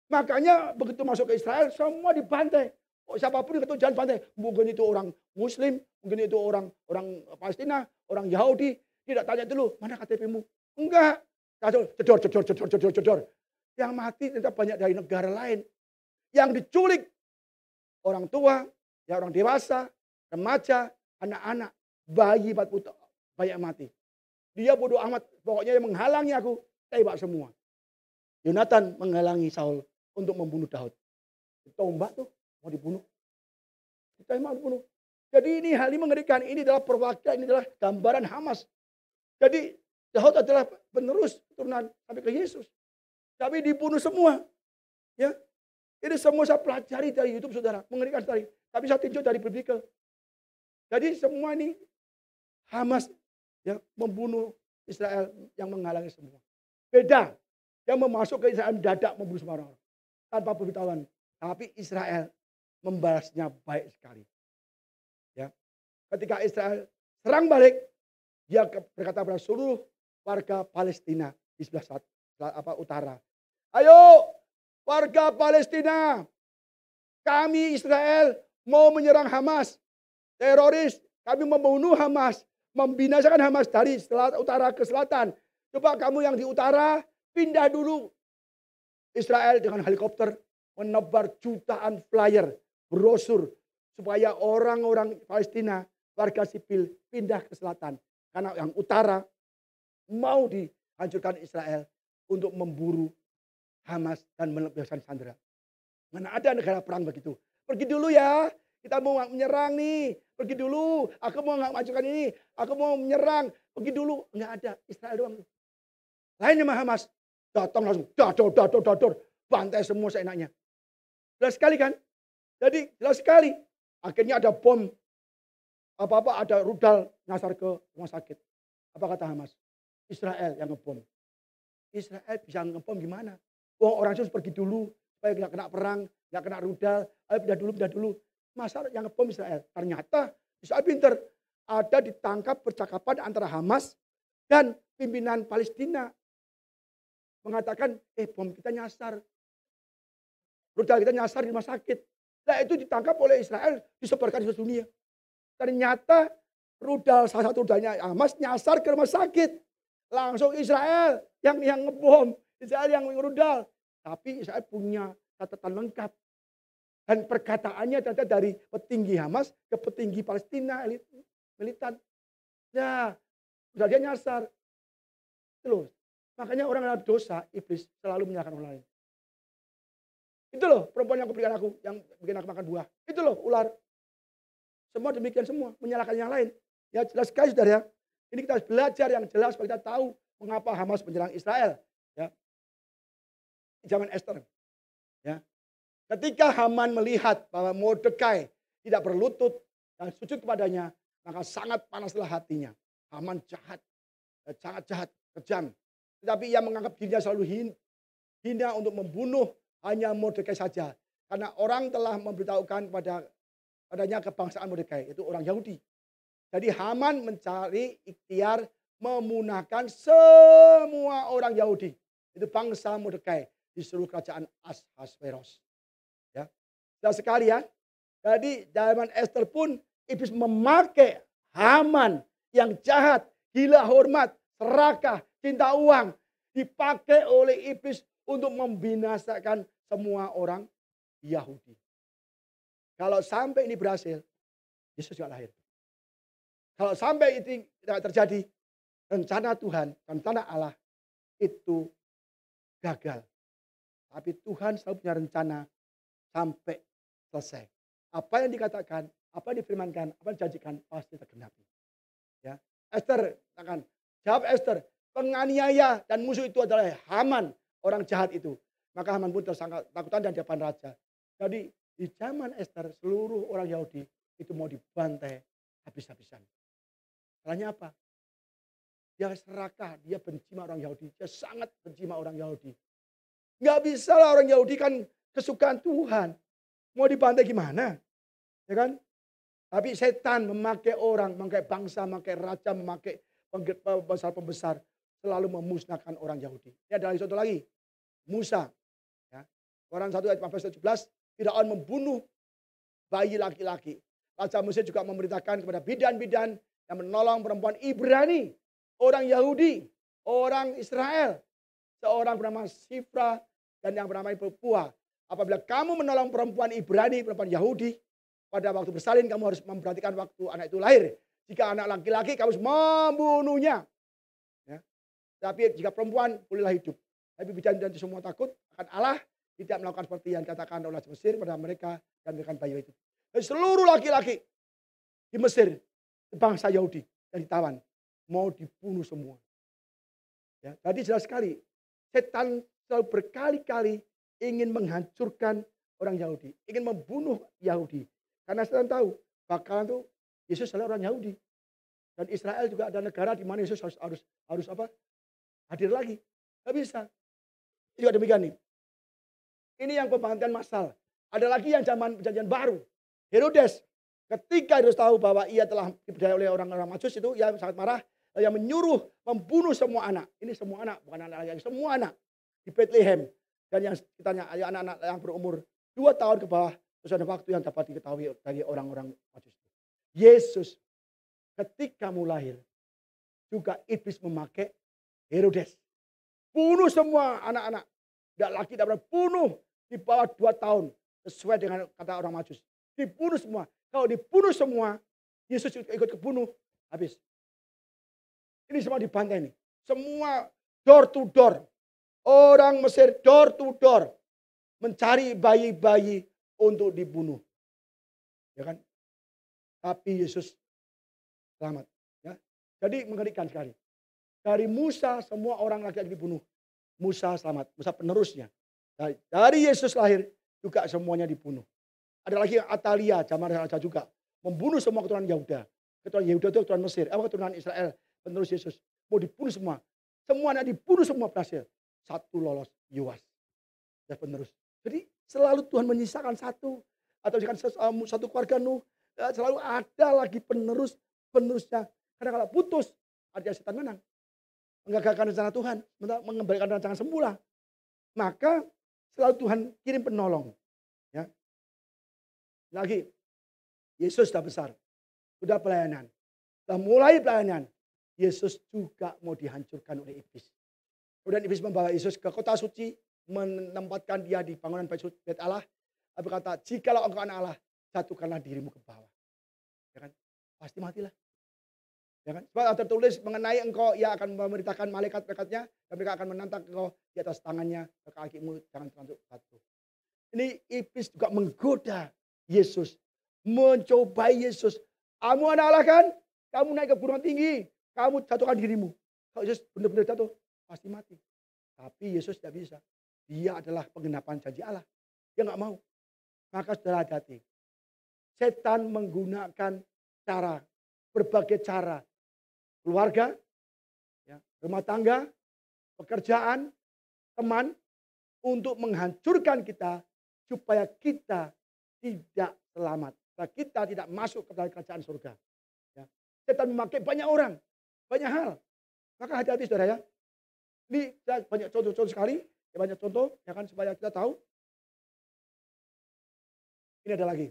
Makanya begitu masuk ke Israel, semua dibantai. Siapapun yang ketemu jalan bantai. Mungkin itu orang Muslim, mungkin itu orang Palestina, orang Yahudi. Tidak tanya dulu, mana KTP-mu? Enggak. Jedor. Yang mati ternyata banyak dari negara lain. Yang diculik orang tua, ya orang dewasa, remaja, anak-anak, bayi 40 tahun, banyak mati. Dia bodoh amat, pokoknya yang menghalangi aku, tembak semua. Yonatan menghalangi Saul untuk membunuh Daud. Tombak tuh, mau dibunuh. Ditembak dibunuh. Jadi ini hal ini mengerikan, ini adalah perwakilan, ini adalah gambaran Hamas. Jadi Daud adalah penerus keturunan sampai ke Yesus. Tapi dibunuh semua. Ya, ini semua saya pelajari dari YouTube saudara, mengerikan sekali. Tapi saya tinjau dari biblical. Jadi semua ini Hamas ya membunuh Israel yang menghalangi semua. Beda, yang memasuk ke Israel mendadak membunuh semua orang tanpa pemberitahuan. Tapi Israel membalasnya baik sekali. Ya, ketika Israel serang balik, dia berkata pada seluruh warga Palestina di sebelah utara. Ayo warga Palestina, kami Israel mau menyerang Hamas. Teroris, kami membunuh Hamas. Membinasakan Hamas dari utara ke selatan. Coba kamu yang di utara, pindah dulu. Israel dengan helikopter menebar jutaan flyer, brosur. Supaya orang-orang Palestina, warga sipil pindah ke selatan. Karena yang utara mau dihancurkan Israel untuk memburu Hamas dan melepaskan sandera. Mana ada negara perang begitu. Pergi dulu ya, kita mau menyerang nih. Pergi dulu, aku mau nggak majukan ini. Aku mau menyerang, pergi dulu. Nggak ada, Israel doang. Lain sama Hamas, datang langsung, dador. Bantai semua seenaknya. Jelas sekali kan? Jadi jelas sekali. Akhirnya ada bom, ada rudal nyasar ke rumah sakit. Apa kata Hamas? Israel yang ngebom. Israel bisa ngebom gimana? Oh, orang harus pergi dulu supaya nggak kena perang, nggak kena rudal. Ayo pindah dulu. Masa yang ngebom Israel? Ternyata Israel pinter. Ada ditangkap percakapan antara Hamas dan pimpinan Palestina. Mengatakan, bom kita nyasar. Rudal kita nyasar di rumah sakit. Nah itu ditangkap oleh Israel, disebarkan di seluruh dunia. Ternyata salah satu rudalnya Hamas nyasar ke rumah sakit. Langsung Israel yang ngebom. Israel yang ngerudal. Tapi Israel punya catatan lengkap. Dan perkataannya ternyata dari petinggi Hamas ke petinggi Palestina, elit militan. Ya, udah dia nyasar. Itu loh. Makanya orang yang dosa, iblis selalu menyalahkan orang lain. Itu loh perempuan yang berikan aku, yang bikin aku makan buah. Itu loh ular. Semua demikian semua, menyalahkan yang lain. Ya jelas sekali saudara ya. Ini kita harus belajar yang jelas supaya kita tahu mengapa Hamas menyerang Israel. Ya. Zaman Esther. Ya. Ketika Haman melihat bahwa Mordekai tidak berlutut dan sujud kepadanya, maka sangat panaslah hatinya. Haman jahat, sangat jahat, kejam. Tetapi ia menganggap dirinya selalu hina untuk membunuh hanya Mordekai saja. Karena orang telah memberitahukan padanya kebangsaan Mordekai, itu orang Yahudi. Jadi Haman mencari ikhtiar memunahkan semua orang Yahudi. Itu bangsa Mordekai di seluruh kerajaan Ahasveros. Ya. Jelas sekali ya. Jadi zaman Esther pun iblis memakai Haman yang jahat, gila hormat, serakah, cinta uang. Dipakai oleh iblis untuk membinasakan semua orang Yahudi. Kalau sampai ini berhasil, Yesus juga lahir. Kalau sampai itu tidak terjadi, rencana Tuhan, rencana Allah itu gagal. Tapi Tuhan selalu punya rencana sampai selesai. Apa yang dikatakan, apa yang difirmankan, apa yang dijanjikan pasti tergenapi. Ya. Esther, katakan, jawab Esther, penganiaya dan musuh itu adalah Haman, orang jahat itu. Maka Haman pun tersangka takutan dan di depan raja. Jadi di zaman Esther seluruh orang Yahudi itu mau dibantai habis-habisan. Salahnya apa? Dia serakah, dia benci sama orang Yahudi, dia sangat benci sama orang Yahudi. Nggak bisa lah orang Yahudi kan kesukaan Tuhan. Mau dibantai gimana? Ya kan? Tapi setan memakai orang, memakai bangsa, memakai raja, memakai pembesar-pembesar selalu memusnahkan orang Yahudi. Ini adalah contoh lagi. Musa. Ya. Quran 1 ayat 15-17. Firaun membunuh bayi laki-laki. Raja Mesir juga memerintahkan kepada bidan-bidan yang menolong perempuan Ibrani. Orang Yahudi, orang Israel. Seorang bernama Sifra dan yang bernama Pua. Apabila kamu menolong perempuan Ibrani, perempuan Yahudi, pada waktu bersalin kamu harus memperhatikan waktu anak itu lahir. Jika anak laki-laki kamu harus membunuhnya. Ya. Tapi jika perempuan bolehlah hidup. Tapi bidan-bidan itu semua takut akan Allah tidak melakukan seperti yang dikatakan oleh Mesir pada mereka dan memberikan bayi itu. Dan seluruh laki-laki di Mesir, bangsa Yahudi yang ditawan, mau dibunuh semua. Ya, jadi jelas sekali, setan selalu berkali-kali ingin menghancurkan orang Yahudi, ingin membunuh Yahudi. Karena setan tahu bakalan tuh Yesus adalah orang Yahudi. Dan Israel juga ada negara di mana Yesus harus apa? Hadir lagi. Gak bisa. Juga demikian nih. Ini yang pembangkitan massal. Ada lagi yang zaman perjanjian baru. Herodes. Ketika Herodes tahu bahwa ia telah diperdaya oleh orang-orang Majus itu, ia sangat marah. Yang menyuruh membunuh semua anak. Ini semua anak, bukan anak lagi. Semua anak di Bethlehem. Dan yang sekitarnya, anak-anak yang berumur 2 tahun ke bawah. Terus ada waktu yang dapat diketahui dari orang-orang Majus. Yesus ketika mau lahir. Juga iblis memakai Herodes. Bunuh semua anak-anak. Tidak laki, tidak pernah bunuh di bawah 2 tahun. Sesuai dengan kata orang Majus. Dibunuh semua. Kalau dibunuh semua, Yesus ikut kebunuh. Habis. Ini semua dibantai nih. Semua door to door. Orang Mesir door to door. Mencari bayi-bayi untuk dibunuh. Ya kan? Tapi Yesus selamat. Ya. Jadi mengerikan sekali. Dari Musa semua orang laki-laki dibunuh. Musa selamat. Musa penerusnya. Dari Yesus lahir juga semuanya dibunuh. Ada lagi Atalia, zaman raja juga. Membunuh semua keturunan Yehuda. Keturunan Yehuda itu keturunan Mesir. Keturunan Israel. Penerus Yesus. Mau dibunuh semua. Semuanya dibunuh semua berhasil. Satu lolos. Yoas. Ya penerus. Jadi selalu Tuhan menyisakan satu. Atau satu keluarga Nuh. Selalu ada lagi penerusnya. Karena kalau putus, artinya setan menang. Menggagalkan rencana Tuhan. Mengembalikan rencana semula. Maka selalu Tuhan kirim penolong. Ya. Lagi, Yesus sudah besar. Sudah pelayanan. Sudah mulai pelayanan. Yesus juga mau dihancurkan oleh iblis. Kemudian iblis membawa Yesus ke kota suci. Menempatkan dia di bangunan bait Allah. Tapi berkata, jikalau engkau anak Allah, jatuhkanlah dirimu ke bawah. Ya kan? Pasti matilah. Ya kan? Sebab tertulis mengenai engkau, ia akan memerintahkan malaikat-malaikatnya. Dan mereka akan menantang engkau di atas tangannya. Ke kakimu jangan termasuk batu. Ini iblis juga menggoda Yesus. Mencobai Yesus. Kamu anak Allah kan? Kamu naik ke gunung tinggi. Kamu jatuhkan dirimu. Kalau Yesus benar-benar jatuh, pasti mati. Tapi Yesus tidak bisa. Dia adalah penggenapan janji Allah. Dia nggak mau. Maka saudara hati-hati. Setan menggunakan berbagai cara. Keluarga, ya, rumah tangga, pekerjaan, teman. Untuk menghancurkan kita supaya kita tidak selamat. Supaya kita tidak masuk ke dalam kerajaan surga. Ya. Setan memakai banyak orang, banyak hal. Maka hati-hati saudara ya. Ini banyak contoh-contoh sekali, ya banyak contoh, ya kan, supaya kita tahu. Ini ada lagi.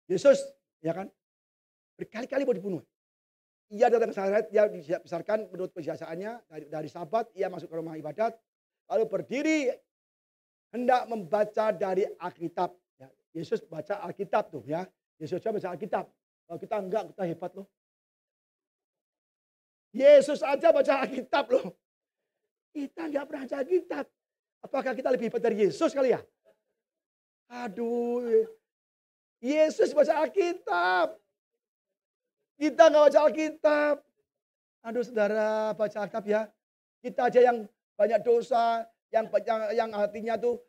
Yesus, ya kan, berkali-kali mau dibunuh. Ia datang ke Nazaret, dia dibesarkan menurut kebiasaannya dari Sabat, ia masuk ke rumah ibadat, lalu berdiri hendak membaca dari Alkitab. Ya, Yesus baca Alkitab tuh ya. Yesus baca Alkitab. Kalau kita enggak, kita hebat loh. Yesus aja baca Alkitab loh. Kita enggak pernah baca Alkitab. Apakah kita lebih hebat dari Yesus kali ya? Aduh, Yesus baca Alkitab. Kita nggak baca Alkitab. Aduh saudara, baca Alkitab ya. Kita aja yang banyak dosa, yang hatinya tuh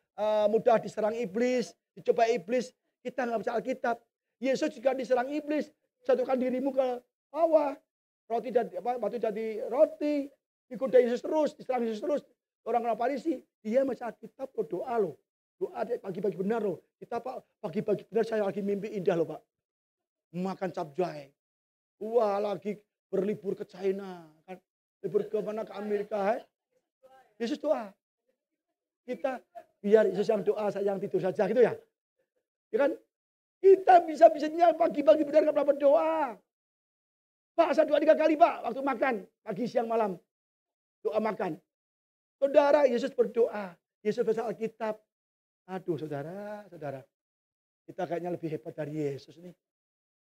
mudah diserang iblis, dicoba iblis. Kita nggak baca Alkitab. Yesus juga diserang iblis. Satukan dirimu ke bawah. Roti jadi batu jadi roti. Digoda Yesus terus, diserang Yesus terus. Orang-orang Farisi, dia baca Alkitab loh, doa loh. Doa pagi-pagi benar loh. Kita Pak, pagi-pagi benar saya lagi mimpi indah loh Pak. Makan capcay. Wah lagi berlibur ke China. Kan? Libur ke mana, ke Amerika. Yesus doa. Kita biar Yesus yang doa, saya yang tidur saja gitu ya. Ya kan? Kita bisa-bisanya pagi-pagi benar nggak pernah berdoa. Pak saya doa 3 kali Pak. Waktu makan. Pagi, siang, malam. Doa makan. Saudara Yesus berdoa. Yesus baca Alkitab. Aduh saudara. Kita kayaknya lebih hebat dari Yesus nih.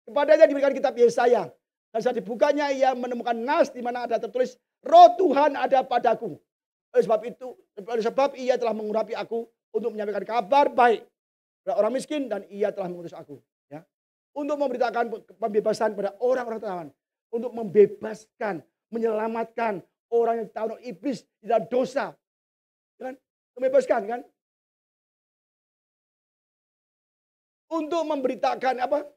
Kepadanya diberikan kitab Yesaya. Dan saat dibukanya ia menemukan nas di mana ada tertulis, Roh Tuhan ada padaku. Oleh sebab ia telah mengurapi aku untuk menyampaikan kabar baik kepada orang miskin dan ia telah mengutus aku. Ya. Untuk memberitakan pembebasan pada orang-orang tertawan. Untuk membebaskan, menyelamatkan orang yang tahu iblis di dalam dosa. Kan? Membebaskan kan? Untuk memberitakan apa?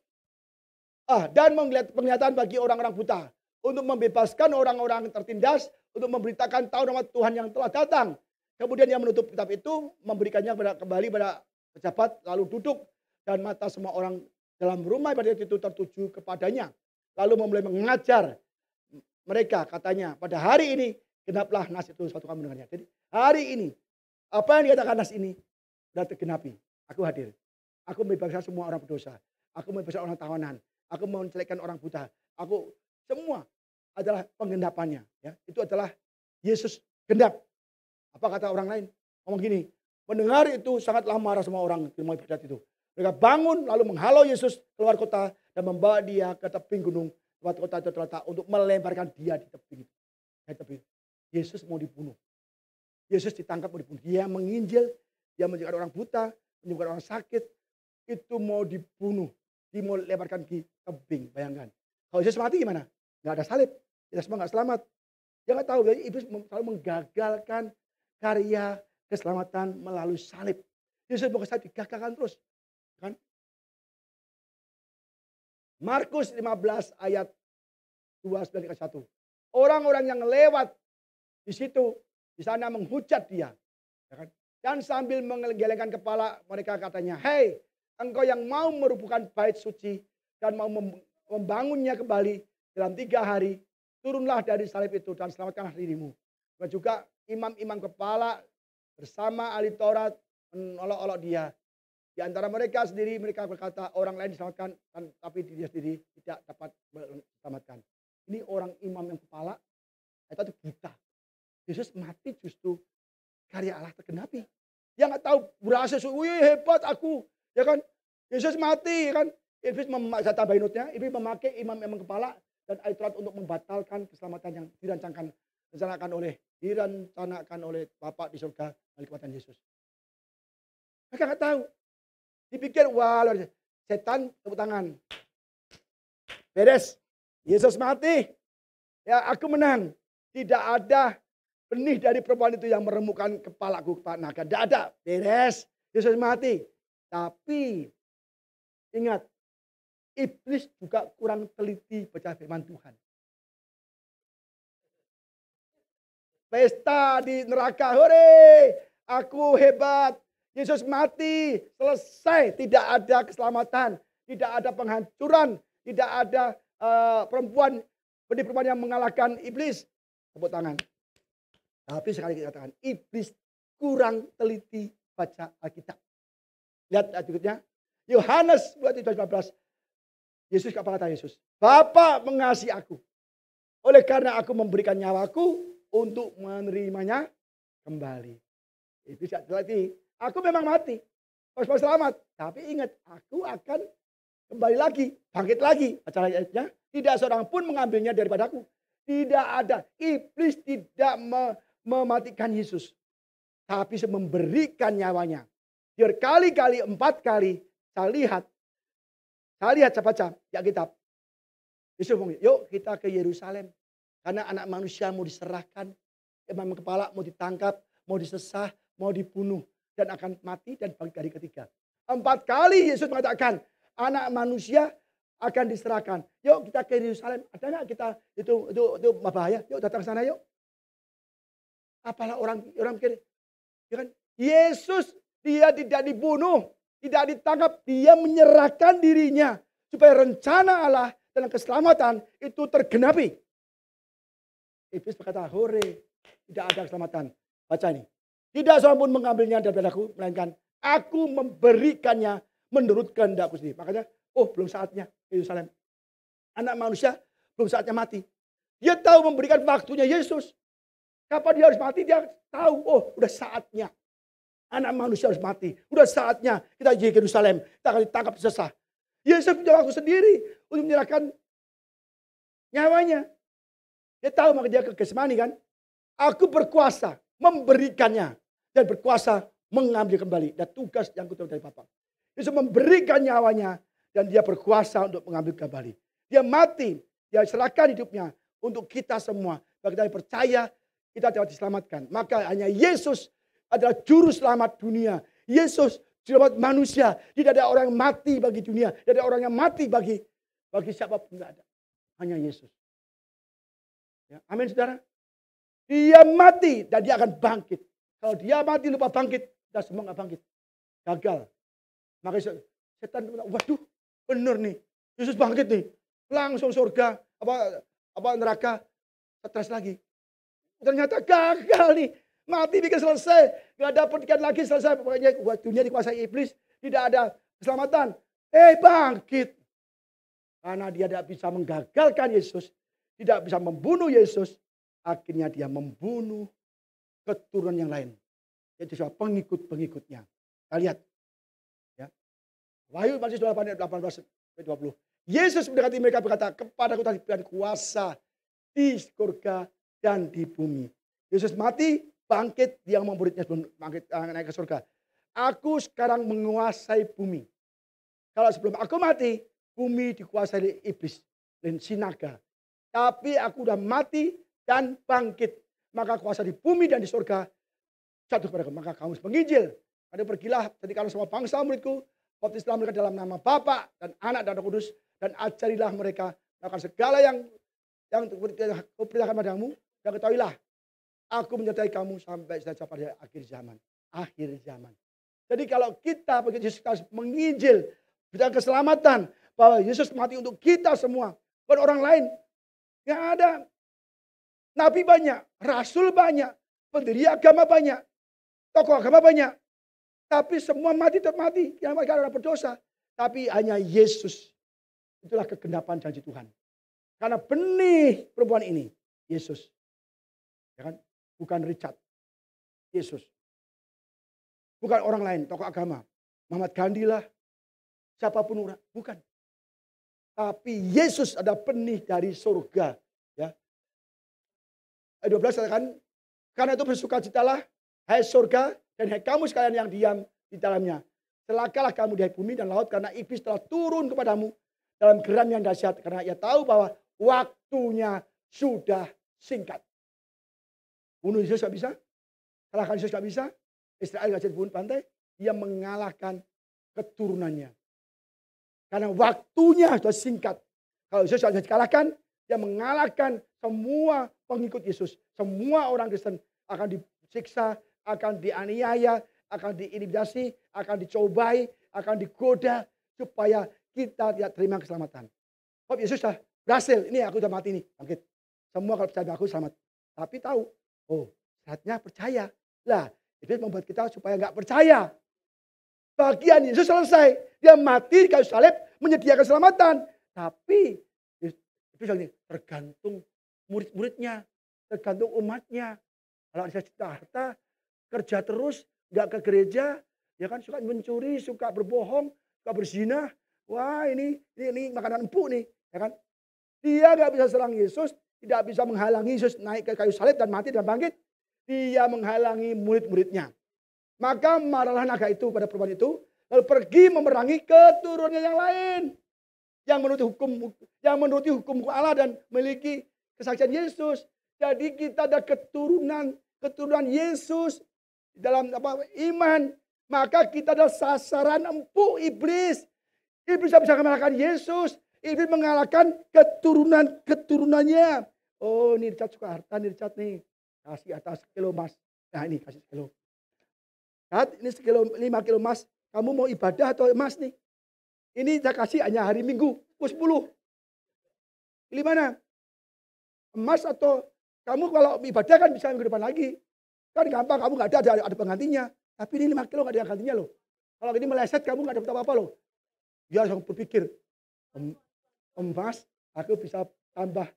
Dan penglihatan bagi orang-orang buta. Untuk membebaskan orang-orang tertindas. Untuk memberitakan tahu nama Tuhan yang telah datang. Kemudian yang menutup kitab itu. Memberikannya kembali pada pejabat. Lalu duduk. Dan mata semua orang dalam rumah ibadat itu tertuju kepadanya. Lalu memulai mengajar mereka katanya. Pada hari ini. Genaplah nas itu suatu kamu dengannya. Jadi hari ini. Apa yang dikatakan nas ini. Sudah tergenapi. Aku hadir. Aku membebaskan semua orang berdosa. Aku membebaskan orang tawanan. Aku mau mencelekkan orang buta. Aku semua adalah penggenapannya. Ya. Itu adalah Yesus genap. Apa kata orang lain? Ngomong gini. Mendengar itu sangatlah marah semua orang di rumah ibadat itu. Mereka bangun lalu menghalau Yesus keluar kota. Dan membawa dia ke tebing gunung. Tempat kota itu terletak untuk melemparkan dia di tebing itu. Di tebing. Yesus mau dibunuh. Yesus ditangkap mau dibunuh. Dia menginjil. Dia menyembuhkan orang buta. Menyembuhkan orang sakit. Itu mau dibunuh. Dia mau lemparkan di tebing, bayangkan. Kalau Yesus mati gimana? Nggak ada salib. Kita semua nggak selamat. Dia nggak tahu, jadi iblis selalu menggagalkan karya keselamatan melalui salib. Yesus mau ke salib digagalkan terus. Kan? Markus 15 ayat 29-1. Orang-orang yang lewat di situ, di sana menghujat dia. Ya kan? Dan sambil menggelengkan kepala mereka katanya, hei, engkau yang mau merubuhkan bait suci dan mau membangunnya kembali dalam 3 hari, turunlah dari salib itu dan selamatkanlah dirimu. Dan juga imam-imam kepala bersama ahli Taurat menolok-olok dia. Di antara mereka sendiri mereka berkata orang lain diselamatkan, tapi dia sendiri tidak dapat diselamatkan. Ini orang imam yang kepala, itu buta. Yesus mati justru karya Allah tergenapi. Dia nggak tahu berasa, wih hebat aku. Ya kan, Yesus mati kan, iblis saya tambahin notnya, iblis memakai imam kepala dan ahli Taurat untuk membatalkan keselamatan yang dirancangkan oleh Bapa di surga melalui kekuatan Yesus. Mereka nggak tahu, dipikir wah setan tepuk tangan, beres, Yesus mati, ya aku menang, tidak ada benih dari perempuan itu yang meremukkan kepalaku Pak Naga, tidak ada, beres, Yesus mati. Tapi ingat, iblis juga kurang teliti baca firman Tuhan. Pesta di neraka, hore, aku hebat. Yesus mati, selesai. Tidak ada keselamatan, tidak ada penghancuran, tidak ada perempuan yang mengalahkan iblis. Tepuk tangan. Tapi sekali kita katakan, iblis kurang teliti baca Alkitab. Lihat ayat berikutnya. Yohanes 14. Yesus, apa kata Yesus? Bapa mengasihi aku. Oleh karena aku memberikan nyawaku untuk menerimanya kembali. Iblis tidak teliti. Aku memang mati. Harus selamat. Tapi ingat, aku akan kembali lagi. Bangkit lagi. Baca ayatnya. Tidak seorang pun mengambilnya daripadaku. Tidak ada. Iblis tidak mematikan Yesus. Tapi memberikan nyawanya. Berkali-kali, 4 kali saya lihat, saya baca di Alkitab. Yesus ngomong, yuk kita ke Yerusalem. Karena anak manusia mau diserahkan. Imam kepala mau ditangkap, mau disesah, mau dibunuh. Dan akan mati dan bangkit hari ketiga. 4 kali Yesus mengatakan, anak manusia akan diserahkan. Yuk kita ke Yerusalem. Ada nggak kita itu bahaya? Yuk datang ke sana yuk. Apalah orang pikir, ya kan? Yesus dia tidak dibunuh, tidak ditangkap, dia menyerahkan dirinya supaya rencana Allah dalam keselamatan itu tergenapi. Iblis berkata, hore, tidak ada keselamatan. Baca ini. Tidak seorang pun mengambilnya daripadaku, melainkan aku memberikannya menurut kehendakku sendiri. Makanya, belum saatnya Yerusalem. Anak manusia belum saatnya mati. Dia tahu memberikan waktunya Yesus. Kapan dia harus mati, dia tahu, udah saatnya. Anak manusia harus mati. Udah saatnya kita pergi ke Yerusalem. Kita akan ditangkap sesah. Yesus punya waktu sendiri untuk menyerahkan nyawanya. Dia tahu maka dia ke Getsemani kan. Aku berkuasa memberikannya. Dan berkuasa mengambil kembali. Dan tugas yang kuterima dari Bapa. Yesus memberikan nyawanya. Dan dia berkuasa untuk mengambil kembali. Dia mati. Dia serahkan hidupnya. Untuk kita semua. Bagi kita yang percaya. Kita dapat diselamatkan. Maka hanya Yesus adalah juru selamat dunia. Yesus juru selamat manusia. Tidak ada orang yang mati bagi dunia. Tidak ada orang yang mati bagi siapapun. Tidak ada. Hanya Yesus. Ya, amin saudara. Dia mati dan dia akan bangkit. Kalau dia mati lupa bangkit. Kita semua nggak bangkit. Gagal. Maka setan bilang, waduh bener nih. Yesus bangkit nih. Langsung surga. Apa neraka. Stres lagi. Ternyata gagal nih. Mati bikin selesai. Gak dapat ikan lagi selesai. Pokoknya dunia dikuasai iblis. Tidak ada keselamatan. Bangkit. Karena dia tidak bisa menggagalkan Yesus. Tidak bisa membunuh Yesus. Akhirnya dia membunuh keturunan yang lain. Yaitu pengikut-pengikutnya. Kita lihat. Ya. Wahyu 18-20. Yesus mendekati mereka berkata, kepadaku telah diberikan kuasa di surga dan di bumi. Yesus mati, bangkit, dia muridnya sebelum bangkit naik ke surga. Aku sekarang menguasai bumi. Kalau sebelum aku mati, bumi dikuasai iblis dan sinaga. Tapi aku udah mati dan bangkit. Maka kuasa di bumi dan di surga jatuh kepada kamu. Maka kamu harus menginjil. Ada pergilah, jadikanlah semua bangsa muridku. Baptislah mereka dalam nama Bapa dan Anak dan Roh Kudus. Dan ajarilah mereka melakukan segala yang kuperintahkan padamu. Dan ketahuilah, aku menyertai kamu sampai pada akhir zaman. Akhir zaman. Jadi kalau kita begitu Yesus harus menginjil bidang keselamatan, bahwa Yesus mati untuk kita semua, bukan orang lain. Yang ada nabi banyak, rasul banyak, pendiri agama banyak, tokoh agama banyak. Tapi semua mati tetap mati, yang mereka adalah berdosa. Tapi hanya Yesus. Itulah kegenapan janji Tuhan. Karena benih perempuan ini, Yesus. Ya kan? Bukan Richard. Yesus. Bukan orang lain, tokoh agama. Muhammad Gandhi lah. Siapapun orang. Bukan. Tapi Yesus ada benih dari surga. Ya. Ayat 12 katakan, karena itu bersukacitalah, hai surga, dan hai kamu sekalian yang diam di dalamnya. Celakalah kamu di bumi dan laut, karena iblis telah turun kepadamu dalam geram yang dahsyat. Karena ia tahu bahwa waktunya sudah singkat. Bunuh Yesus gak bisa. Kalahkan Yesus gak bisa. Israel gak bisa dibunuh pantai. Dia mengalahkan keturunannya. Karena waktunya sudah singkat. Kalau Yesus gak bisa dikalahkan. Dia mengalahkan semua pengikut Yesus. Semua orang Kristen akan disiksa. Akan dianiaya. akan diintimidasi, akan dicobai, akan digoda supaya kita tidak terima keselamatan. Oh Yesus sudah berhasil, ini aku sudah mati nih, bangkit. Semua kalau percaya aku selamat. Tapi tahu, oh syaratnya percaya. Lah, itu membuat kita supaya nggak percaya. Bagian Yesus selesai. Dia mati di kayu salib menyediakan keselamatan. Tapi itu tergantung murid-muridnya, tergantung umatnya. Kalau ada cita harta, kerja terus, nggak ke gereja, ya kan suka mencuri, suka berbohong, suka berzina. Wah ini makanan empuk nih, ya kan? Dia nggak bisa serang Yesus, tidak bisa menghalangi Yesus naik ke kayu salib dan mati dan bangkit. Dia menghalangi murid-muridnya. Maka marahlah naga itu pada perempuan itu, lalu pergi memerangi keturunannya yang lain. Yang menuruti hukum Allah dan memiliki kesaksian Yesus. Jadi kita ada keturunan Yesus dalam iman. Maka kita adalah sasaran empuk iblis. Iblis bisa mengalahkan Yesus. Iblis mengalahkan keturunannya. Oh ini Richard suka harta nih Richard nih. Kasih atas sekilo emas. Nah ini kasih sekilo. Saat ini 5 kilo emas. Kamu mau ibadah atau emas nih? Ini saya kasih hanya hari Minggu. 10. Pilih mana? Emas atau kamu kalau ibadah kan bisa minggu depan lagi. Kan gampang, kamu nggak ada penggantinya. Tapi ini 5 kilo nggak ada gantinya loh. Kalau ini meleset kamu nggak dapat apa-apa loh. Dia langsung berpikir, emas aku bisa tambah.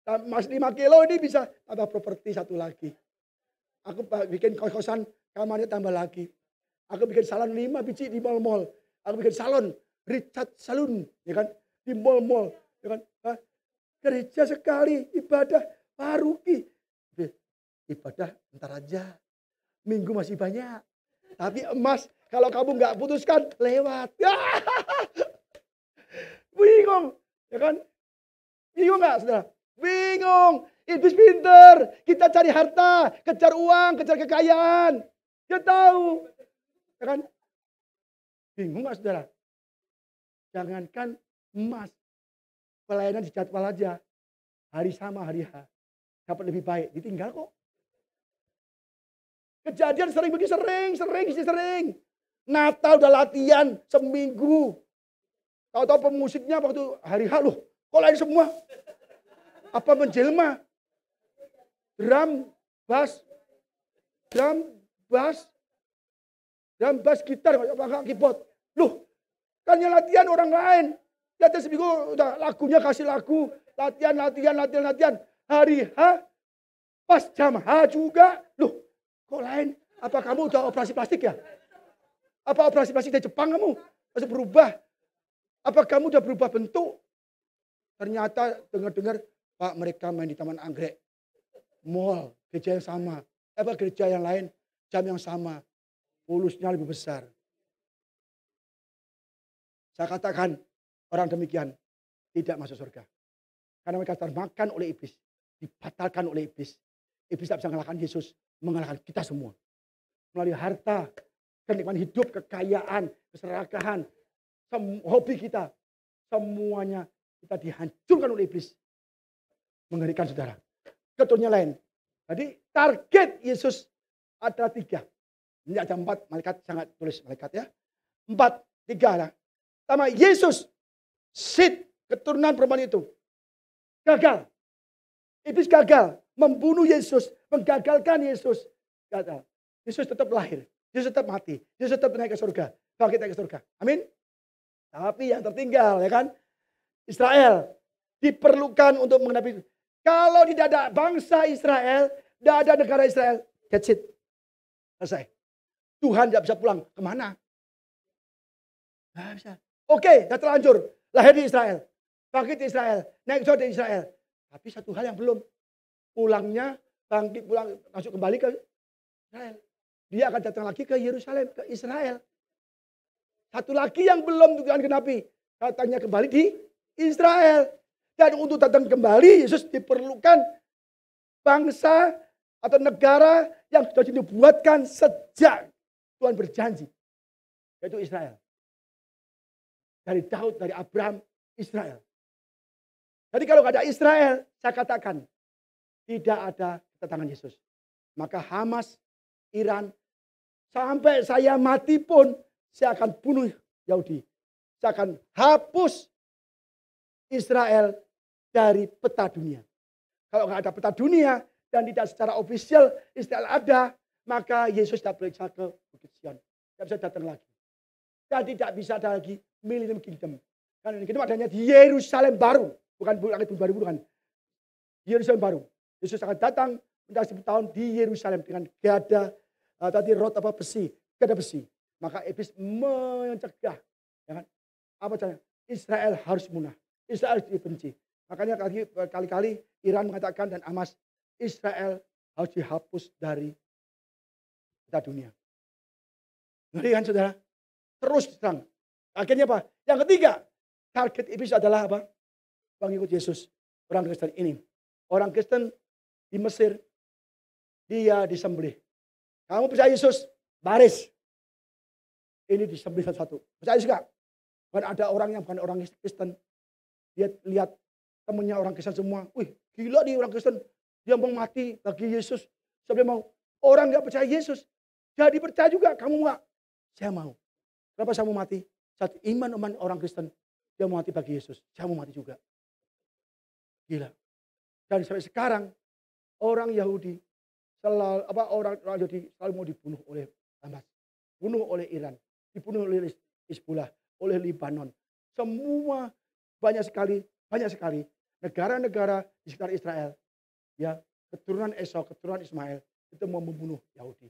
Emas 5 kilo ini bisa tambah properti satu lagi. Aku bikin kos-kosan kamarnya tambah lagi. Aku bikin salon 5 biji di mall-mall. Aku bikin salon, Richard Salon, ya kan? Di mall-mall, ya kan? Gereja sekali, ibadah, paruki. Ibadah ntar aja. Minggu masih banyak. Tapi emas, kalau kamu nggak putuskan, lewat. Bingung, ya kan? Bingung nggak, saudara? Bingung. Iblis pinter. Kita cari harta, kejar uang, kejar kekayaan. Dia tahu. Ya kan? Bingung nggak, saudara? Jangankan emas. Pelayanan di jadwal aja. Hari sama hari H. Dapat lebih baik. Ditinggal kok. Kejadian sering begini, sering. Natal udah latihan seminggu. Tahu-tahu pemusiknya waktu hari H loh. Kok lain semua? Apa menjelma? Drum, bass, gitar, keyboard. Loh, kan yang latihan orang lain. Latihan seminggu, udah lagunya kasih lagu. Latihan. Hari H, pas jam H juga. Loh, kok lain? Apa kamu udah operasi plastik ya? Apa operasi plastik dari Jepang kamu? Masih berubah? Apa kamu udah berubah bentuk? Ternyata dengar-dengar, Pak mereka main di Taman Anggrek. Mall, gereja yang sama. Gereja yang lain, jam yang sama. Polusnya lebih besar. Saya katakan, orang demikian tidak masuk surga. Karena mereka termakan oleh iblis. Dibatalkan oleh iblis. Iblis tidak bisa mengalahkan Yesus. Mengalahkan kita semua. Melalui harta, kenikmatan hidup, kekayaan, keserakahan, hobi kita. Semuanya kita dihancurkan oleh iblis. Mengerikan saudara. Keturunannya lain. Jadi target Yesus ada 3. Ini ada 4, malaikat sangat tulis malaikat ya. 4, 3 lah. Pertama Yesus, Sid, keturunan perempuan itu. Gagal. Iblis gagal. Membunuh Yesus. Menggagalkan Yesus. Gagal. Yesus tetap lahir. Yesus tetap mati. Yesus tetap naik ke surga. Bangkit naik ke surga. Amin. Tapi yang tertinggal ya kan. Israel. Diperlukan untuk menghadapi. Kalau tidak ada bangsa Israel. Tidak ada negara Israel. That's it. Selesai. Tuhan tidak bisa pulang. Kemana? Tidak bisa. Oke, sudah terlanjur. Lahir di Israel. Bangkit di Israel. Naik surga di Israel. Tapi satu hal yang belum. Pulangnya, bangkit pulang, masuk kembali ke Israel. Dia akan datang lagi ke Yerusalem, ke Israel. Satu lagi yang belum Tuhan genapi. Datangnya kembali di Israel. Dan untuk datang kembali, Yesus diperlukan bangsa atau negara yang sudah dibuatkan sejak Tuhan berjanji. Yaitu Israel. Dari Daud, dari Abraham, Israel. Jadi kalau nggak ada Israel, saya katakan tidak ada kedatangan Yesus. Maka Hamas, Iran, Sampai saya mati pun saya akan bunuh Yahudi. Saya akan hapus Israel dari peta dunia. Kalau nggak ada peta dunia dan tidak secara ofisial Israel ada, maka Yesus tidak boleh ke Bukit Sion. Tidak bisa datang lagi. Dan tidak bisa ada lagi Millennium Kingdom. Karena Kingdom adanya di Yerusalem baru. Bukan baru, bukan. Yerusalem baru. Yesus akan datang untuk 10 tahun di Yerusalem dengan gada tadi rod apa besi, gada besi. Maka iblis mencegah, ya kan? Apa caranya? Israel harus munah. Israel harus dibenci. Makanya kali-kali Iran mengatakan dan Hamas, Israel harus dihapus dari peta dunia. Ngeri kan saudara? Terus terang. Akhirnya apa? Yang ketiga, target iblis adalah apa? Pengikut Yesus. Orang Kristen ini. Orang Kristen di Mesir, dia disembelih. Kamu percaya Yesus? Baris. Ini disembelih satu-satu. Percaya Yesus gak? Bukan ada orang yang bukan orang Kristen. Dia lihat temennya orang Kristen semua. Wih, gila nih orang Kristen. Dia mau mati bagi Yesus. Sampai mau. Orang gak percaya Yesus. Jadi percaya juga. Kamu gak? Saya mau. Kenapa saya mau mati? Saat iman orang Kristen. Dia mau mati bagi Yesus. Saya mau mati juga. Gila. Dan sampai sekarang orang Yahudi orang Yahudi selalu mau dibunuh oleh Hamas, dibunuh oleh Iran, dibunuh oleh Hizbullah, oleh Lebanon. Semua banyak sekali negara-negara di sekitar Israel, ya keturunan Esau, keturunan Ismail itu mau membunuh Yahudi.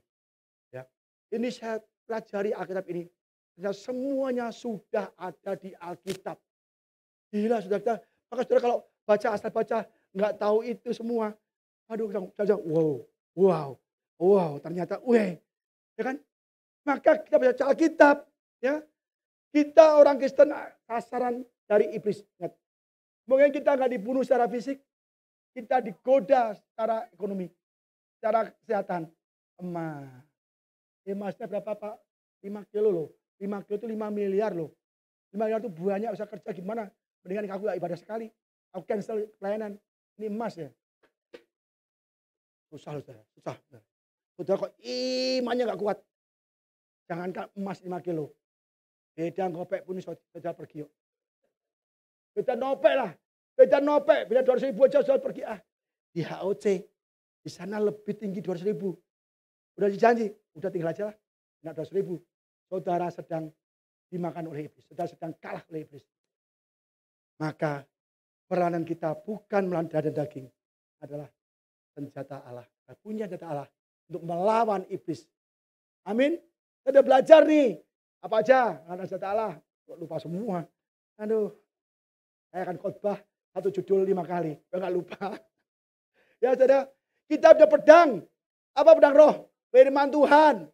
Ya, ini saya pelajari Alkitab ini, karena semuanya sudah ada di Alkitab. Gila saudara, maka saudara kalau asal baca nggak tahu itu semua, aduh, wow, ternyata, ya kan? Maka kita baca Alkitab, ya. Kita orang Kristen sasaran dari iblis. Mungkin kita nggak dibunuh secara fisik, kita digoda secara ekonomi, secara kesehatan. Emasnya berapa Pak? 5 kilo loh. 5 kilo itu 5 miliar loh. 5 miliar itu banyak, bisa kerja gimana? Mendingan aku gak ibadah sekali. Aku cancel pelayanan. Ini emas ya. Susah. Saudara kok imannya gak kuat. Jangankan emas 5 kilo. Beda ngopek pun saudara pergi yuk. Beda nopek lah. Beda 200 ribu aja saudara pergi. Di HOC. Di sana lebih tinggi 200 ribu. Udah dijanji. Udah tinggal aja lah. Nggak 200 ribu. Saudara sedang dimakan oleh iblis. Saudara sedang kalah oleh iblis. Maka peranan kita bukan melawan dada dan daging. Adalah senjata Allah. Kita punya senjata Allah untuk melawan iblis. Amin. Kita udah belajar nih. Apa aja? Ada senjata Allah. Lupa semua. Aduh. Saya akan khotbah satu judul 5 kali. Enggak lupa. Ya saudara. Kita punya pedang. Apa pedang roh? Firman Tuhan.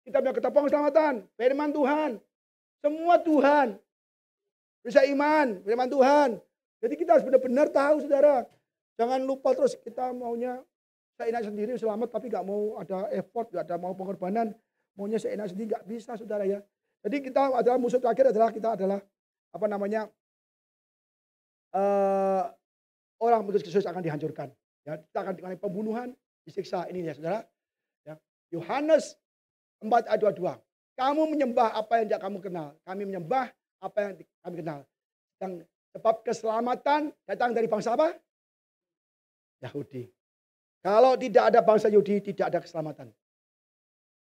Kita punya ketopong keselamatan. Firman Tuhan. Semua Tuhan. Bisa iman. Firman Tuhan. Jadi kita harus benar-benar tahu saudara. Jangan lupa terus kita maunya seenak sendiri selamat tapi gak mau ada effort, gak ada mau pengorbanan. Maunya seenak sendiri gak bisa saudara ya. Jadi kita adalah musuh terakhir kita adalah apa namanya orang putus Kristus akan dihancurkan. Ya, kita akan dikenai pembunuhan, disiksa ini ya saudara. Ya. Yohanes 4 ayat 22. Kamu menyembah apa yang tidak kamu kenal. Kami menyembah apa yang kami kenal. Yang sebab keselamatan datang dari bangsa apa? Yahudi. Kalau tidak ada bangsa Yahudi, tidak ada keselamatan.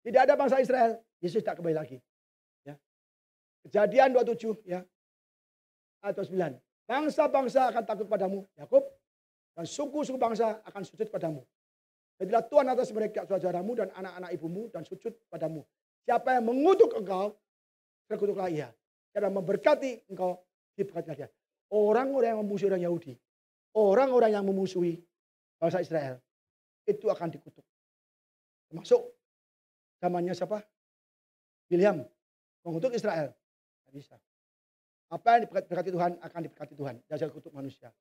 Tidak ada bangsa Israel, Yesus tidak kembali lagi. Ya. Kejadian 27 ya. Ayat 9. Bangsa-bangsa akan takut padamu, Yakub, dan suku-suku bangsa akan sujud padamu. Jadilah Tuhan atas mereka saudaramu dan anak-anak ibumu dan sujud padamu. Siapa yang mengutuk engkau, terkutuklah ia. Karena memberkati engkau, diberkatilah dia. Orang-orang yang memusuhi orang Yahudi, orang-orang yang memusuhi bangsa Israel, itu akan dikutuk. Termasuk zamannya siapa? Bileam mengutuk Israel. Tidak bisa. Apa yang diberkati Tuhan akan diberkati Tuhan. Jangan kutuk manusia.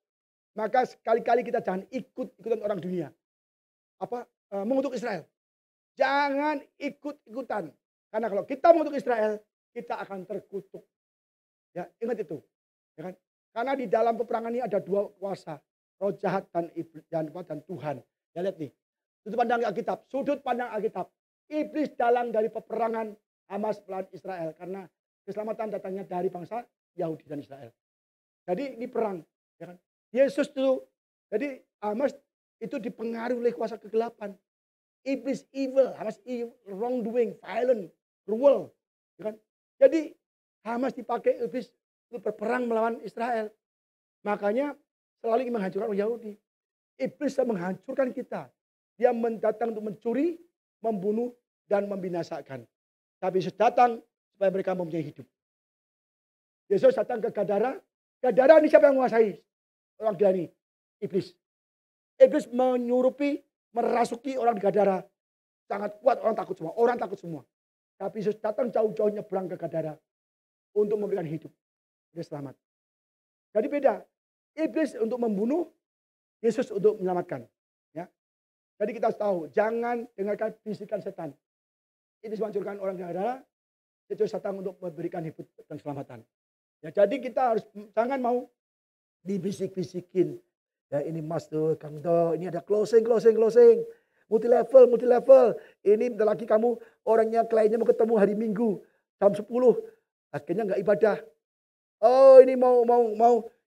Maka sekali-kali kita jangan ikut-ikutan orang dunia. Mengutuk Israel. Jangan ikut-ikutan. Karena kalau kita mengutuk Israel, kita akan terkutuk. Ya, ingat itu. Ya kan? Karena di dalam peperangan ini ada 2 kuasa. Roh jahat dan iblis dan Tuhan. Ya lihat nih. Sudut pandang Alkitab. Sudut pandang Alkitab. Iblis dalang dari peperangan Hamas melawan Israel. Karena keselamatan datangnya dari bangsa Yahudi dan Israel. Jadi ini perang. Ya kan? Yesus itu, jadi Hamas itu dipengaruhi oleh kuasa kegelapan. Iblis evil, Hamas evil, wrongdoing, violent, cruel. Ya kan? Jadi Hamas dipakai iblis untuk berperang melawan Israel. Makanya selalu ingin menghancurkan orang Yahudi. Iblis yang menghancurkan kita. Dia datang untuk mencuri, membunuh, dan membinasakan. Tapi Yesus datang supaya mereka mempunyai hidup. Yesus datang ke Gadara. Gadara ini siapa yang menguasai? Orang gila ini. Iblis. Iblis menyurupi, merasuki orang di Gadara. Sangat kuat, orang takut semua. Orang takut semua. Tapi Yesus datang jauh-jauh nyebrang ke Gadara. Untuk memberikan hidup. Dia selamat. Jadi beda. Iblis untuk membunuh, Yesus untuk menyelamatkan. Ya. Jadi kita harus tahu, jangan dengarkan bisikan setan. Iblis menghancurkan orang di Gadara. Yesus datang untuk memberikan hidup dan keselamatan. Ya, jadi kita harus jangan mau dibisik-bisikin. Ya ini Mas tuh, Kang Do, ini ada closing. Multi level. Ini bentar lagi kamu orangnya kliennya mau ketemu hari Minggu jam 10. Akhirnya nggak ibadah. Oh ini mau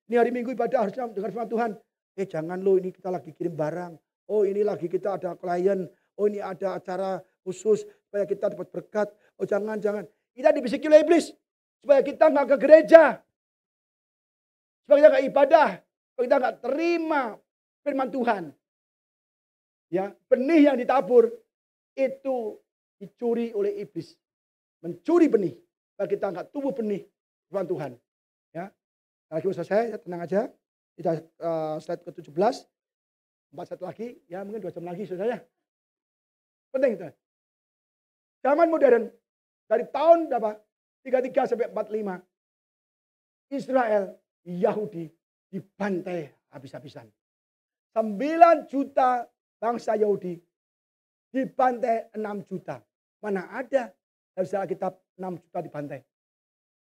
ini hari Minggu ibadah harusnya dengar firman Tuhan. Jangan lo, ini kita lagi kirim barang. Oh ini lagi kita ada klien. Oh ini ada acara khusus supaya kita dapat berkat. Oh jangan. Kita dibisiki oleh iblis. Supaya kita nggak ke gereja. Supaya kita nggak ibadah. Supaya kita nggak terima firman Tuhan. Ya, benih yang ditabur itu dicuri oleh iblis. Mencuri benih. Supaya kita nggak tumbuh benih firman Tuhan. Ya, lagi selesai, tenang aja. Kita slide ke-17. 41 lagi, ya mungkin 2 jam lagi sudah ya. Penting itu. Zaman modern, dari tahun berapa? 33 sampai 45. Israel, Yahudi dibantai habis-habisan. 9 juta bangsa Yahudi dibantai 6 juta. Mana ada dari sejarah kitab 6 juta dibantai.